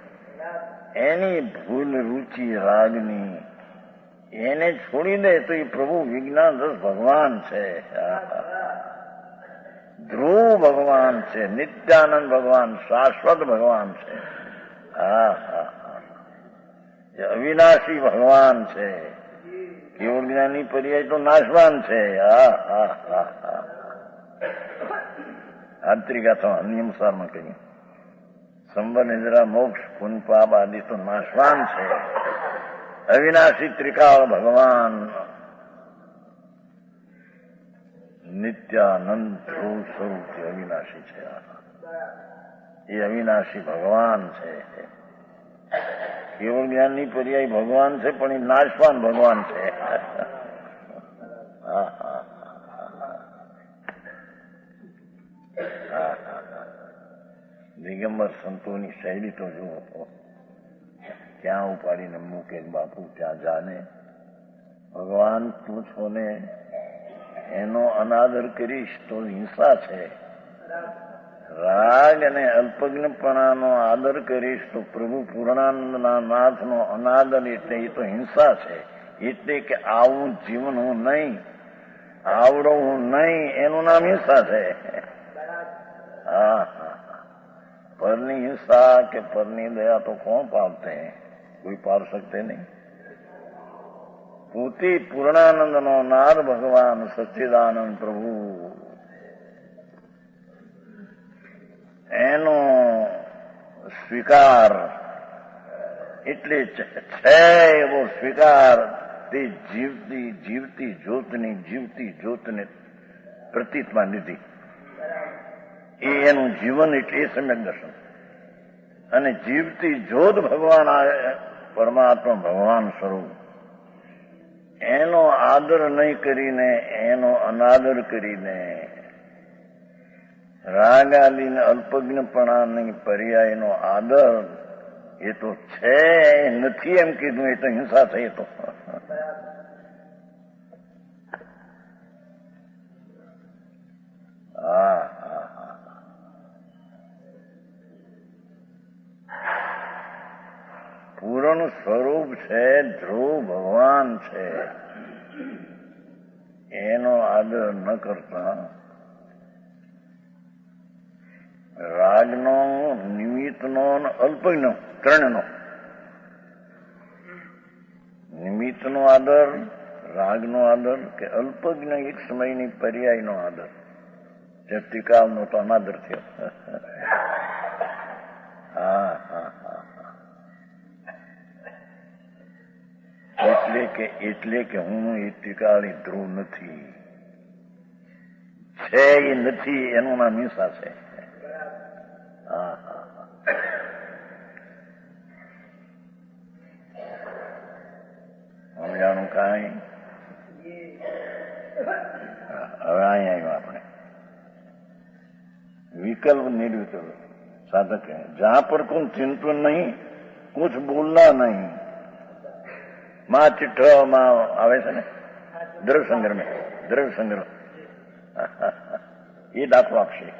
એની ભૂલ રુચિ રાગની, એને છોડી દે તો એ પ્રભુ વિજ્ઞાન રસ ભગવાન છે, ધ્રુવ ભગવાન છે, નિત્યાનંદ ભગવાન, શાશ્વત ભગવાન છે, અવિનાશી ભગવાન છે. કેવળ જ્ઞાની પર્યાય તો નાશવાન છે. આંતરિકા નિયમસારમાં કહ્યું, સંવર નિદ્રા મોક્ષ પુન પાપ આદિ તો નાશવાન છે. અવિનાશી ત્રિકાળ ભગવાન નિત્યાનંદ ધ્રુવ સ્વરૂપ અવિનાશી છે. એ અવિનાશી ભગવાન છે. કેવળ જ્ઞાનની પર્યાય ભગવાન છે, પણ એ નાશવાન ભગવાન છે. દિગંબર સંતોની શૈલી તો જુઓ, ક્યાં ઉપાડીને મૂકે બાપુ, ત્યાં જાને. ભગવાન તું છો ને એનો અનાદર કરીશ તો હિંસા છે. રાગ અને અલ્પજ્ઞપણાનો આદર કરીશ તો પ્રભુ પૂર્ણાનંદના નાથનો અનાદર, એટલે એ તો હિંસા છે. એટલે કે આવું જીવનવું નહીં, આવડવું નહીં, એનું નામ હિંસા છે. પરની હિંસા કે પરની દયા તો કોણ પામતે હૈ? કોઈ પાર શકતે નહીં. પોતે પૂર્ણાનંદનો નાદ ભગવાન સચ્ચિદાનંદ પ્રભુ, એનો સ્વીકાર એટલે છે એવો સ્વીકાર તે જીવતી જ્યોતને પ્રતીતમાં લીધી. એ એનું જીવન એટલે એ સમ્યક દર્શન. અને જીવતી જ્યોત ભગવાન પરમાત્મા ભગવાન સ્વરૂપ, એનો આદર નહીં કરીને, એનો અનાદર કરીને, રાગ આદિને અલ્પજ્ઞપણાની પર્યાયનો આદર, એ તો છે નથી એમ કીધું, એ તો હિંસા થઈ. તો પૂર્ણ સ્વરૂપ છે, ધ્રુવ ભગવાન છે, એનો આદર ન કરતા રાગનો, નિમિત્તનો, અલ્પજ્ઞ ત્રણનો, નિમિત્તનો આદર, રાગનો આદર કે અલ્પજ્ઞ એક સમયની પર્યાયનો આદર, જે ટીકાવનો તો અનાદર થયો. એટલે કે હું એ ટીકાળી ધ્રુવ નથી, છે એ નથી, એનું નામ હિંસા છે. સમજાણું કાંઈ? હવે અહીં આવ્યું આપણે विकल्प निर्विकल्प साधक है, जहां पर कोई चिंतन नहीं, कुछ बोलना नहीं. मां चिट्ठ માં આવે છે ને દ્રવ્ય સંગ્રહ में, દ્રવ્ય संग्रह ये दाखला आपसे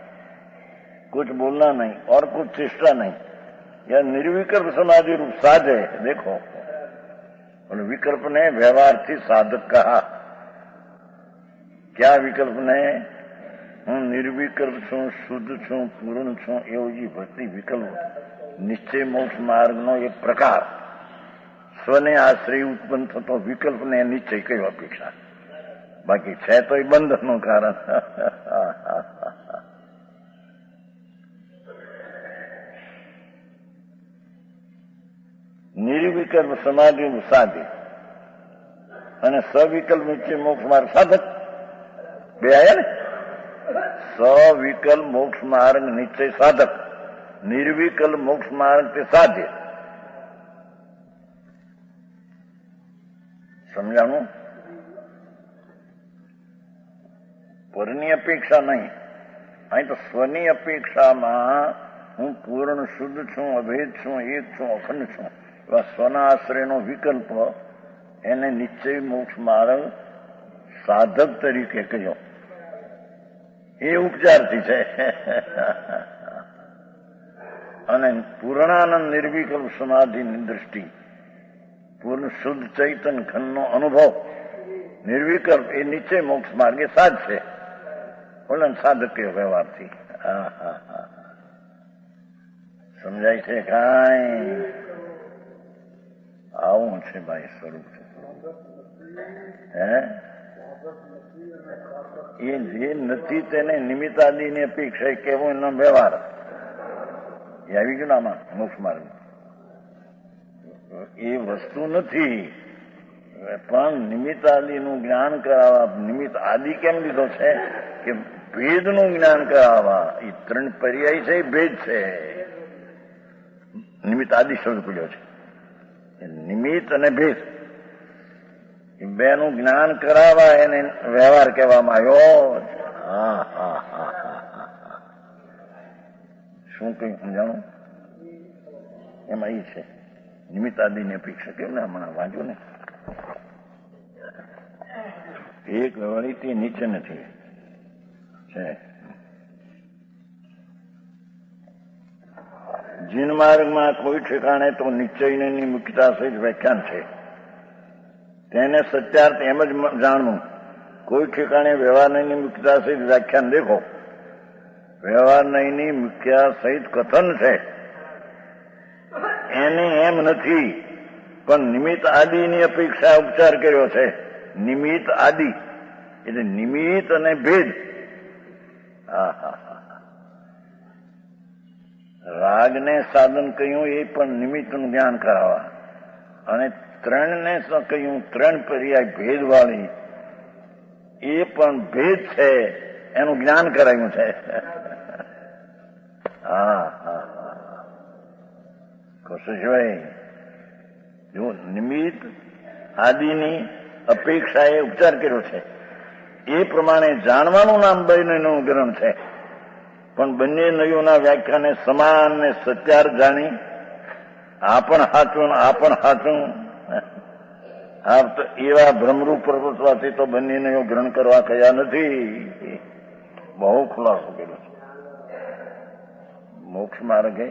कुछ बोलना नहीं और कुछ चेष्टा नहीं, यह निर्विकल्प समाधि रूप साध है. देखो और विकल्प ने व्यवहार थी साधक कहा. क्या विकल्प ने? હું નિર્વિકલ્પ છું, શુદ્ધ છું, પૂર્ણ છું, એવું જે ભક્તિ વિકલ્પ નિશ્ચય મોક્ષ માર્ગનો એક પ્રકાર, સ્વને આશ્રય ઉત્પન્ન થતો વિકલ્પને નિશ્ચય કઈ અપેક્ષા? બાકી છે તો એ બંધનનું કારણ. નિર્વિકલ્પ સમાધિ સાધે અને સવિકલ્પ નિશ્ચય મોક્ષ માર્ગ સાધક બે આયા ને. સવિકલ્પ મોક્ષ માર્ગ નિશ્ચય સાધક, નિર્વિકલ્પ મોક્ષ માર્ગ તે સાધ્ય. સમજાણું? પરની અપેક્ષા નહીં, અહીં તો સ્વની અપેક્ષામાં હું પૂર્ણ શુદ્ધ છું, અભેદ છું, એક છું, અખંડ છું, એવા સ્વના આશ્રયનો વિકલ્પ એને નિશ્ચય મોક્ષ માર્ગ સાધક તરીકે કહ્યો. એ ઉપચારથી છે. અને પૂર્ણાનંદ નિર્વિકલ્પ સમાધિની દ્રષ્ટિ, પૂર્ણ શુદ્ધ ચૈતન ખંડનો અનુભવ નિર્વિકલ્પ એ નિશ્ચય મોક્ષ માર્ગે સાધ છે. બોલે સાધક કયો વ્યવહારથી. સમજાય છે કાંઈ? આવું છે ભાઈ સ્વરૂપ. હે એ જે નથી તેને નિમિત્તાદિની અપેક્ષા કેવો એનો વ્યવહાર એ આવી ગયું આમાં મોક્ષ માર્ગ. એ વસ્તુ નથી પણ નિમિત્તાદિનું જ્ઞાન કરાવવા. નિમિત્ત આદિ કેમ લીધો છે કે ભેદનું જ્ઞાન કરાવવા. એ ત્રણ પર્યાય છે, ભેદ છે. નિમિત્ત આદિ શબ્દ પડ્યો છે. નિમિત્ત અને ભેદ એ બેનું જ્ઞાન કરાવવા એને વ્યવહાર કહેવામાં આવ્યો. શું કઈ સમજાણું? એમાં એ છે નિમિત્ત આદિની અપેક્ષા. કેમ ને હમણાં વાંચો ને, એક વળી નીચે નથી છે. જીન માર્ગમાં કોઈ ઠેકાણે તો નિશ્ચયની મુખ્યતા સહિત વ્યાખ્યાન છે. તેને સત્યાર્થ એમ જ જાણવું. કોઈ ઠેકાણે વ્યવહારની મુખ્યતા સહિત વ્યાખ્યાન દેખો. વ્યવહારની મુખ્ય સહિત કથન છે. એને એમ નથી પણ નિમિત્ત આદિની અપેક્ષા ઉપચાર કર્યો છે. નિમિત્ત આદિ એટલે નિમિત્ત અને ભેદ. રાગને સાધન કહ્યું એ પણ નિમિત્તનું જ્ઞાન કરાવવા, અને ત્રણને કહ્યું ત્રણ પર્યાય ભેદ વાળી એ પણ ભેદ છે એનું જ્ઞાન કરાયું છે. કુશભાઈ જો નિમિત્ત આદિની અપેક્ષાએ ઉપચાર કર્યો છે એ પ્રમાણે જાણવાનું નામ બંનેનું ગ્રહણ છે. પણ બંને નયોના વ્યાખ્યાને સમાન ને સત્યાર્થ જાણી આ પણ સાચું આ પણ સાચું આ તો એવા ભ્રમરૂપ પ્રવૃત્તિથી તો બંને નયો ગ્રહણ કરવા કયા નથી. બહુ ખુલાસો કર્યો છે મોક્ષ માર્ગે.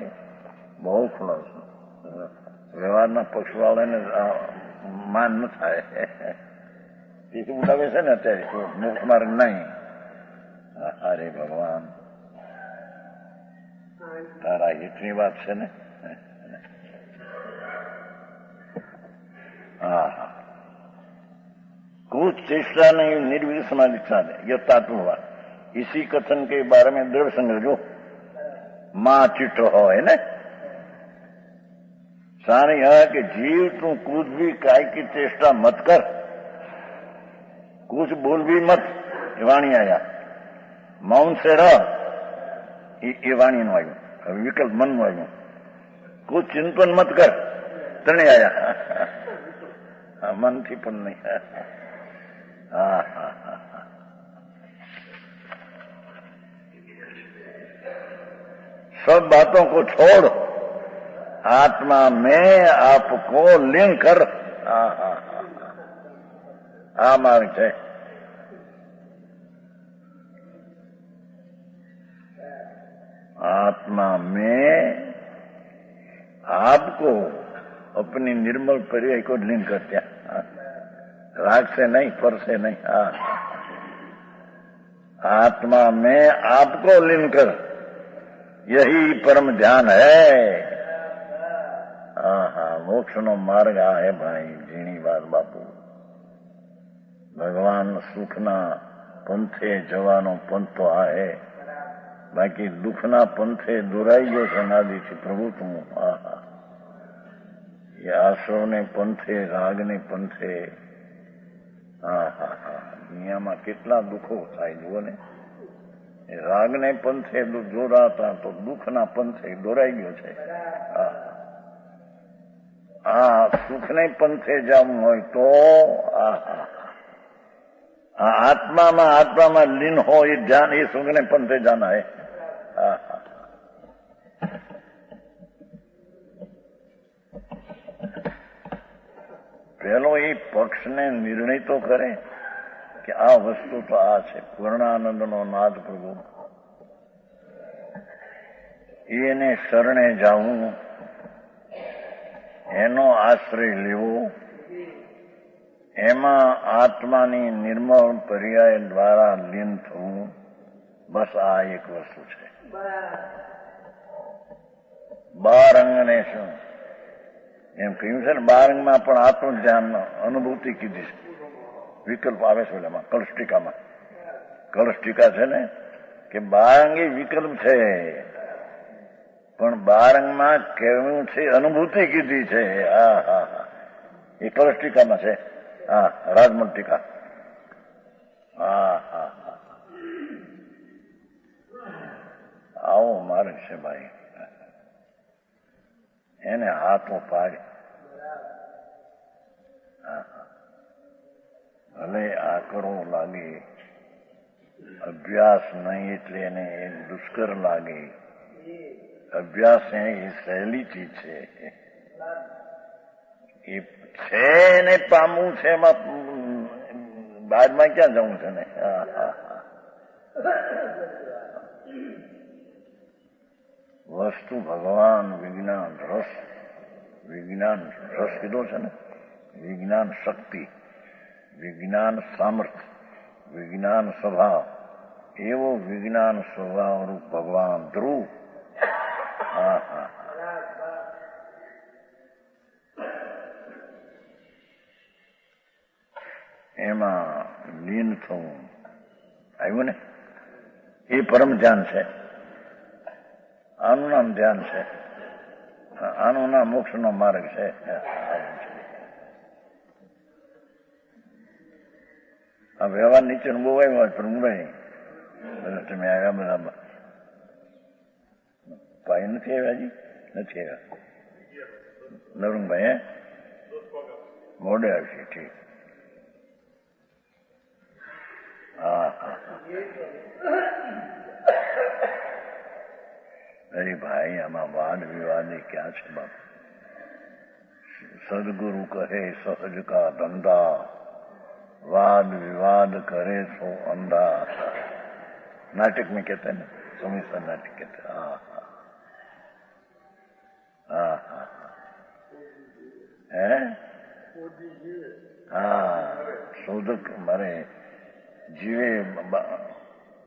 બહુ ખુલાસો. વ્યવહારના પક્ષવાળાને માન ન થાય તેથી ઉડાવે છે ને અત્યારે મોક્ષ માર્ગ નહીં. અરે ભગવાન તારા હિતની વાત છે ને. कुछ चेष्टा नहीं निर्विघ्न समाधि साधे यह तात्पर्य इसी कथन के बारे में दृढ़ संग्रह जो मां चिट्ठ हो है ना सारे यह कि जीव तू कुछ भी काय की चेष्टा मत कर, कुछ बोल भी मत. ये वाणी आया मौन से रह. ये वाणी નું આવ્યું. વિકલ્પ મન નું આવ્યું. कुछ चिंतन मत कर. ત્રણે આયા. મનથી પણ નહીં. सब बातों को छोड़ आत्मा में आपको लीन कर. आ मार्ग है. आत्मा में आपको अपनी निर्मल पर्याय को लीन कर दिया. राग से नहीं, पर से नहीं. आत्मा में आपको लीन कर यही परम ध्यान है. मोक्ष नो मार्ग आ है भाई. झीणी बात बापू. भगवान सुखना पंथे जवानो पंथ तो आ है. बाकी दुखना पंथे दुराई गयो सनादि थी प्रभु तुम. ये आश्रव ने पंथे राग ने पंथे હા હા હા, દુનિયામાં કેટલા દુઃખો થાય જુઓ ને. રાગને પંથે દોરાતા તો દુઃખના પંથે દોરાઈ ગયો છે. હા, સુખને પંથે જવું હોય તો આત્મામાં લીન હો એ ધ્યાન, એ સુખને પંથે જાના હે. પેલો એ પક્ષને નિર્ણય તો કરે કે આ વસ્તુ તો આ છે. પૂર્ણાનંદનો નાદ પ્રભુ, એને શરણે જવું, એનો આશ્રય લેવો, એમાં આત્માની નિર્મળ પર્યાય દ્વારા લીન થવું, બસ આ એક વસ્તુ છે. 12 અંગને શું એમ કહ્યું છે ને, 12 અંગમાં પણ આત્મ ધ્યાન અનુભૂતિ કીધી છે. વિકલ્પ આવે છે એમાં કળષ્ટિકામાં. કળષ્ટિકા છે ને કે 12 અંગે વિકલ્પ છે, પણ 12 અંગમાં કેવું છે અનુભૂતિ કીધી છે. હા હા હા, એ કળષ્ટિકામાં છે. હા, રાજમલ ટીકા. હા હા હા, આવો મારે છે ભાઈ, એને હાથો પાડે. ભલે આકરો લાગે, અભ્યાસ નહીં એટલે એને દુષ્કર લાગે. અભ્યાસ એ સહેલી ચીજ છે. એ છે ને પામવું છે, એમાં બાદમાં ક્યાં જવું છે ને. વસ્તુ ભગવાન, વિજ્ઞાન રસ, વિજ્ઞાન રસ કીધો છે ને, વિજ્ઞાન શક્તિ, વિજ્ઞાન સામર્થ્ય, વિજ્ઞાન સ્વભાવ, એવો વિજ્ઞાન સ્વભાવ રૂપ ભગવાન ધ્રુવ. હા હા, એમાં લીન થવું આવ્યું ને, એ પરમ ધ્યાન છે. આનું નામ ધ્યાન છે, આનું નામ મોક્ષનો માર્ગ છે. આ વ્યવહાર નીચેનું બહુ આવ્યું હોય પણ ઊંઘાઈ તમે આવ્યા બધા ભાઈ નથી આવ્યા, હજી નથી આવ્યા. નવરંગભાઈ મોડે આવશે. ઠીક. હા હા, અરે ભાઈ આમાં વાદ વિવાદ ક્યાં છે બાપ. સદગુરુ કહે સહજ કા ધંધા, वाद विवाद करे सो अंधा. नाटक में कहते हैं ना, समीसा नाटक कहते हैं. हाँ हाँ हाँ है हाँ, શોધક મરે, જીવે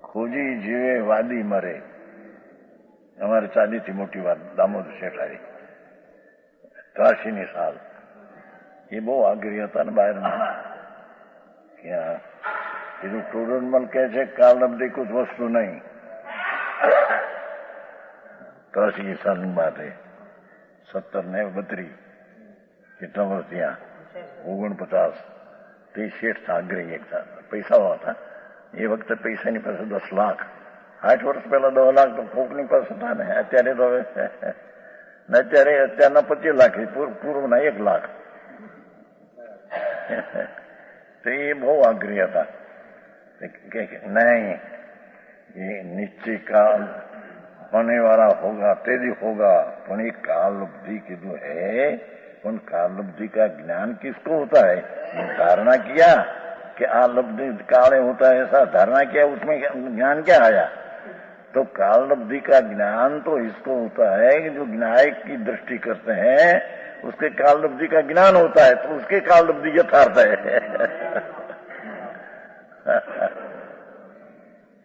ખોજી જીવે વાદી મરે. અમારે 40 થી મોટી વાત દામોદર શેઠારી 83ની સાલ. એ બહુ આગ્રહી હતા ને બહારના. કીધું ટોડરમલ કહે છે કાલ અબધી કુછ વસ્તુ નહીં. 83 સાલની વાત है. 17 ને 32 કેટલા વર્ષ થયા? 49. તે શેઠ આગ્રહી એક પૈસાઓ હતા. એ વખતે પૈસાની પાસે 10 લાખ. 8 વર્ષ પહેલા 10 લાખ તો કોકની પાસે હતા ને. અત્યારે તો અત્યારના 25 લાખ, પૂર્વના 1 લાખ. તો એ બહુ આગ્રહી હતા કે નહીં, ये निश्चय काल होने वाला होगा, तेजी होगा. પણ એ काल उपधि कीधु है, पण काल उपधि का ज्ञान किसको होता है? धारणा किया कि काल उपधि काले होता है, ऐसा धारणा किया, उसमें ज्ञान क्या आया? तो काल उपधि का ज्ञान तो इसको होता है कि जो न्याय की दृष्टि करते हैं उसके काल उपधि का ज्ञान होता है, तो उसके काल उपधि यथार्थ है.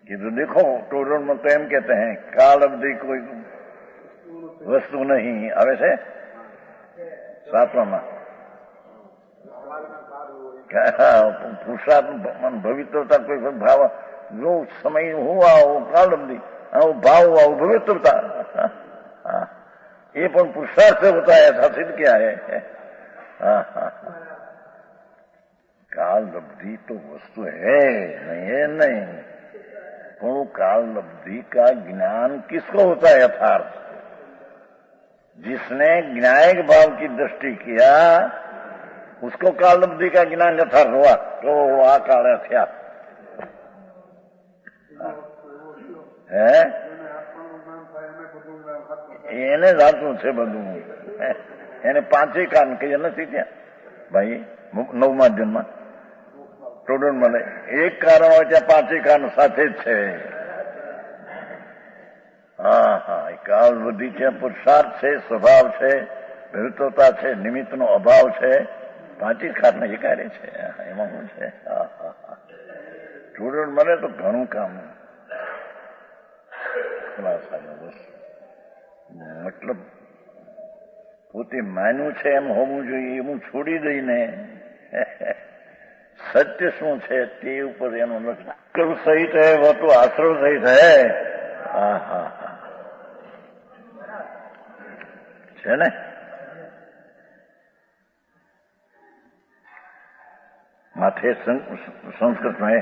कि तो देखो टोडर में तो एम कहते हैं काल अवधि कोई वस्तु नहीं. આવે છે 7માં પુરુષાર્થ ભવિત્રતા કોઈ ભાવ, જો સમય હુआ वो काल अवधि, वो भाव हुआ वो भवित्रता. ये पण पुरुषार्थ से होता है, ऐसा सिद्ध किया है. काल काल लब्धि तो वस्तु है, नहीं है नहीं, पर काल लब्धि का ज्ञान किसको होता है यथार्थ? जिसने न्यायिक भाव की दृष्टि किया उसको काल लब्धि का ज्ञान यथार्थ हुआ, तो आ काल थया है। એને જાતું છે બધું, એને પાંચેય કાન કહીએ નથી ત્યાં ભાઈ, નવમા જન્મમાં સ્ટુડન્ટ મળે એક કારણ હોય ત્યાં પાંચેય કાન સાથે જ છે. હા હા, કાલ બુદ્ધિ છે, પુરુષાર્થ છે, સ્વભાવ છે, ભૃતતા છે, નિમિત્તનો અભાવ છે, પાંચેય કારને એકારે છે. એમાં શું છે? હા હા હા, સ્ટુડન્ટ મળે તો ઘણું કામ મતલબ પોતે માન્યું છે એમ હોવું જોઈએ એવું છોડી દઈને સત્ય શું છે તે ઉપર એનું લક્ષ સહિત હૈ, વો તો આશ્રવ સહિત હૈ. હા હા હા, છે ને. માથે સંસ્કૃતમાં હે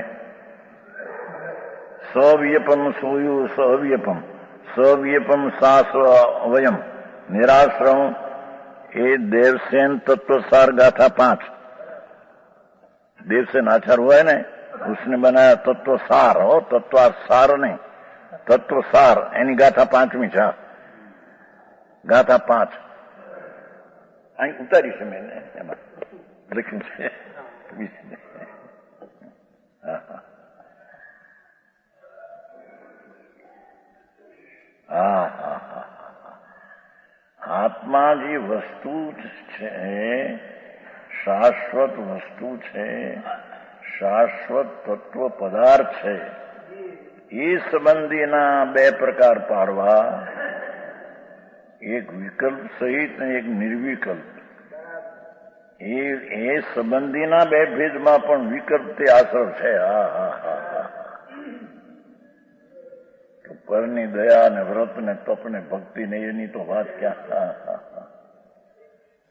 સવ્યપમ સૂયુ સવ્યપમ સવ્યપમ શાસ્ત્ર અવયમ નિરાશ્રમ. એ દેવસેન तत्वसार गाथा 5, देवसेन आचार्य हुआ है ना, उसने बनाया तत्वसार. हो तत्वसार नहीं, तत्वसार एनी गाथा 5મી છે. ગાથા 5 અહીં ઉતારી છે મેં, એમાં લખ્યું છે. હા હા હા હા હા, આત્મા જે વસ્તુ છે, શાશ્વત વસ્તુ છે, શાશ્વત તત્વ પદાર્થ છે, એ સંબંધીના બે પ્રકાર પાડવા, એક વિકલ્પ સહિત અને એક નિર્વિકલ્પ. એ સંબંધીના બે ભેદમાં પણ વિકલ્પ તે આશ્રવ છે. હા હા હા હા, પરની દયા ને વ્રત ને તપ ને ભક્તિ ને એની તો વાત ક્યાં.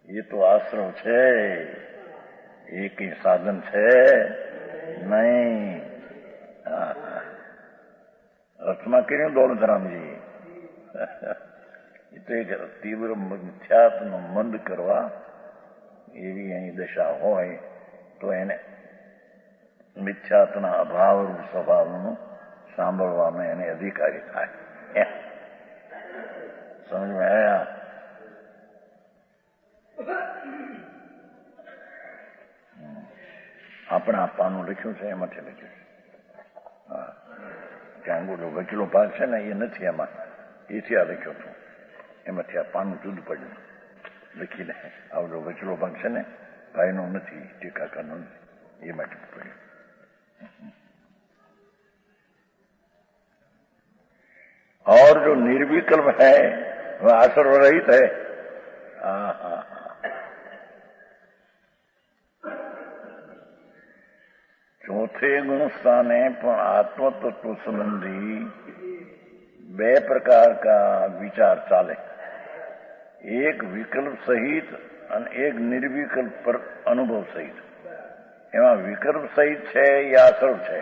એ તો આશ્રવ છે, એ કઈ સાધન છે નહીં. રથમાં કર્યું દોલતરામજી, એ તો એક તીવ્ર મિથ્યાત્વનો મંદ કરવા એવી અહીં દશા હોય તો એને મિથ્યાત્વના અભાવરૂપ સ્વભાવનું સાંભળવામાં એને અધિકારી થાય. સમજમાં આવ્યા? આપણે આપવાનું લખ્યું છે, એમાંથી લખ્યું છે. હા, ત્યાં બોલો વચલો ભાગ છે ને, એ નથી એમાં, એથી આ લખ્યો છું. એમાંથી આ પાનું જુદું પડ્યું લખીને. આવડો વચલો ભાગ છે ને, ભાઈનો નથી, ટીકાકારનો નથી, એ માટે પડ્યું. और जो निर्विकल्प है वह आश्रव रहित है. चौथे गुण स्थाने पर आत्म तत्व संबंधी બે પ્રકાર કા વિચાર ચાલે, એક વિકલ્પ સહિત અને એક નિર્વિકલ્પ પર અનુભવ સહિત. એમાં વિકલ્પ સહિત છે એ આશ્રવ છે,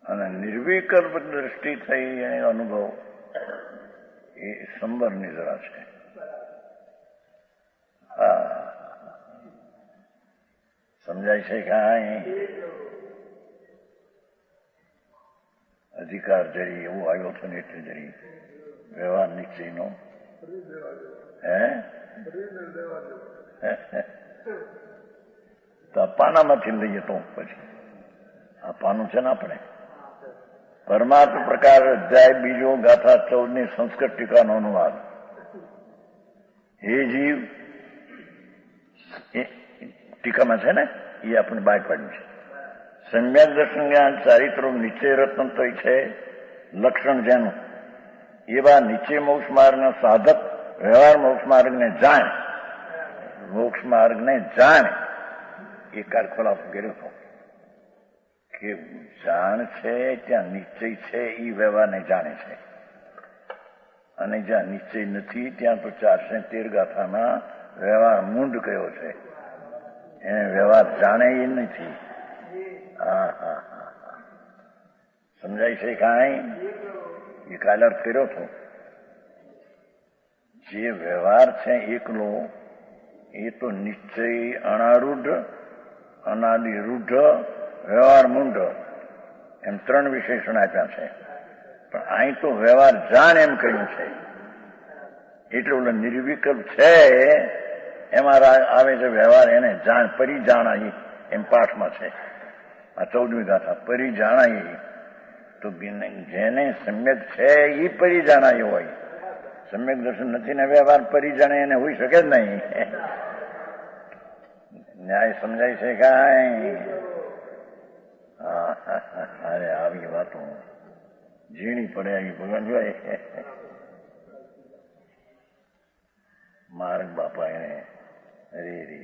અને નિર્વિકલ્પ દ્રષ્ટિ થઈ એને અનુભવ એ સંબર નિદ્રા છે. હા, સમજાય છે કાંઈ? અધિકાર જરી એવું આવ્યો હતો ને એટલે જરી વ્યવહાર નિશ્ચયનો હે તો આ પાનામાંથી લઈએ તો પછી આ પાનું છે ને આપણે પરમાર્થ પ્રકાર અધ્યાય બીજો ગાથા 14ની સંસ્કૃત ટીકાનો અનુવાદ. એ જીવ ટીકામાં છે ને, એ આપણે બહાર પાડ્યું છે. સમ્યક દર્શન જ્ઞાન ચારિત્ર નિશ્ચય રત્ન તો છે લક્ષણ જેનું, એવા નિશ્ચય મોક્ષ માર્ગના સાધક વ્યવહાર મોક્ષ માર્ગને જાણે, મોક્ષ માર્ગને જાણે એ કાર ખોલાસો કર્યો હતો કે જાણ છે ત્યાં નિશ્ચય છે એ વ્યવહારને જાણે છે. અને જ્યાં નિશ્ચય નથી ત્યાં તો 413 ગાથામાં વ્યવહાર મૂંડ કયો છે, એને વ્યવહાર જાણે એ નથી. હા હા હા, સમજાય છે કાંઈ? એ કાલે અર્થ કર્યો હતો. જે વ્યવહાર છે એકલો એ તો નિશ્ચય અનારૂઢ, અનાદિરૂઢ, વ્યવહાર મૂંઢ એમ 3 વિશેષણ આપ્યા છે. પણ અહીં તો વ્યવહાર જાણ એમ કહ્યું છે. એટલે ઓલો નિર્વિકલ્પ છે એમાં આવે છે વ્યવહાર એને જાણ, પરિજાણાય એમ પાઠમાં છે. આ 14મી ગાથા પરિજાણાય. તો જેને સમ્યક છે એ પરિજાણાય હોય. સમ્યક દર્શન નથી ને વ્યવહાર પરિજાણે એને હોઈ શકે જ નહીં. ન્યાય સમજાય છે કાંઈ? અરે આવી વાતો ઝીણી પડે આવી ભગવાન જોય. માર્ગ બાપા એને અરે રે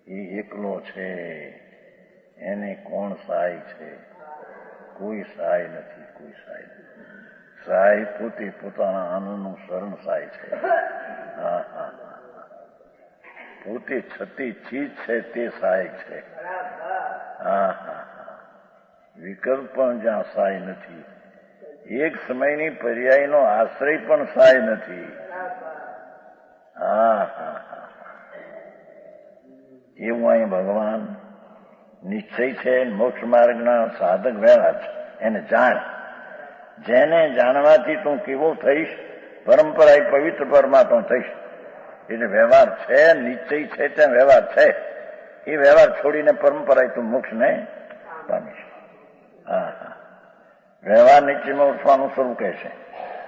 એ એકલો છે, એને કોણ સહાય છે? કોઈ સહાય નથી, કોઈ સહાય નથી. સહાય પોતે પોતાના આનંદનું શરણ સહાય છે. હા હા, પોતે છતી ચીજ છે તે સહાયક છે. હા હા, વિકલ્પ પણ જ્યાં સહાય નથી, એક સમયની પર્યાયનો આશ્રય પણ સહાય નથી. હા હા હા, એવું અહીં ભગવાન નિશ્ચય છે, મોક્ષ માર્ગના સાધક વ્યવહાર છે, એને જાણ. જેને જાણવાથી તું કેવો થઈશ? પરંપરા પવિત્ર પરમાત્મા થઈશ. એટલે વ્યવહાર છે, નિશ્ચય છે ત્યાં વ્યવહાર છે. એ વ્યવહાર છોડીને પરંપરા તું મોક્ષને પામીશ. હા હા, વ્યવહાર નિશ્ચયમાં ઉઠવાનું સ્વરૂપ કહે છે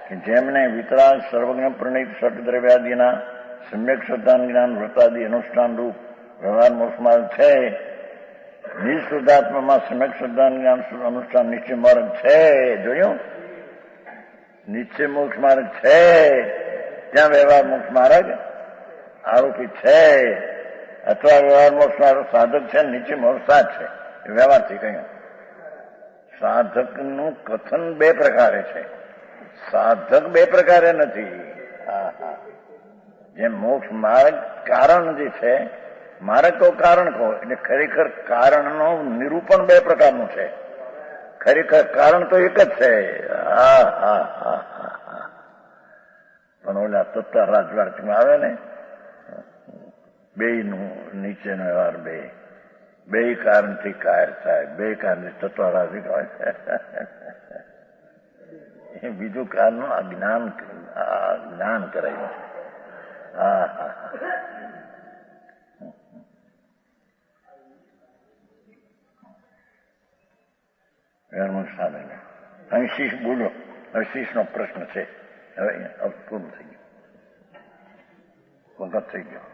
કે જેમને વિતરાગ સર્વજ્ઞ પ્રણિત ષટ દ્રવ્યાદિના સમ્યક શ્રદ્ધાન જ્ઞાન વ્રતાદિ અનુષ્ઠાન રૂપ વ્યવહાર મોક્ષ માર્ગ છે. નિઃશુદ્ધાત્મામાં સમ્યક શ્રદ્ધાન જ્ઞાન અનુષ્ઠાન નિશ્ચય માર્ગ છે. જોયું? નિશ્ચય મોક્ષ માર્ગ છે ત્યાં વ્યવહાર મોક્ષ માર્ગ આરોપી છે, અથવા વ્યવહાર મોક્ષ માર્ગ સાધક છે. નિશ્ચય મોક્ષ સાધ છે. એ વ્યવહારથી કહ્યું. સાધકનું કથન 2 પ્રકારે છે. સાધક 2 પ્રકારે નથી. હા હા, જેમ મોક્ષ માર્ગ કારણ જે છે, માર્ગ તો કારણ કહો એટલે ખરેખર કારણનું નિરૂપણ 2 પ્રકારનું છે. ખરેખર કારણ તો એક જ છે. હા હા હા હા, પણ ઓલા તત્વ રાજવાર્થમાં આવે ને, બેયનું નીચેનો વ્યવહાર બે કારણથી કાયર થાય, 2 કારણથી તત્વરાજી હોય. એ બીજું કારણનું આ જ્ઞાન કરાયું. હા હા હા, અહીં શીશ બોલો. હવે શીશનો પ્રશ્ન છે. હવે પૂર્ણ થઈ ગયો, વખત થઈ ગયો.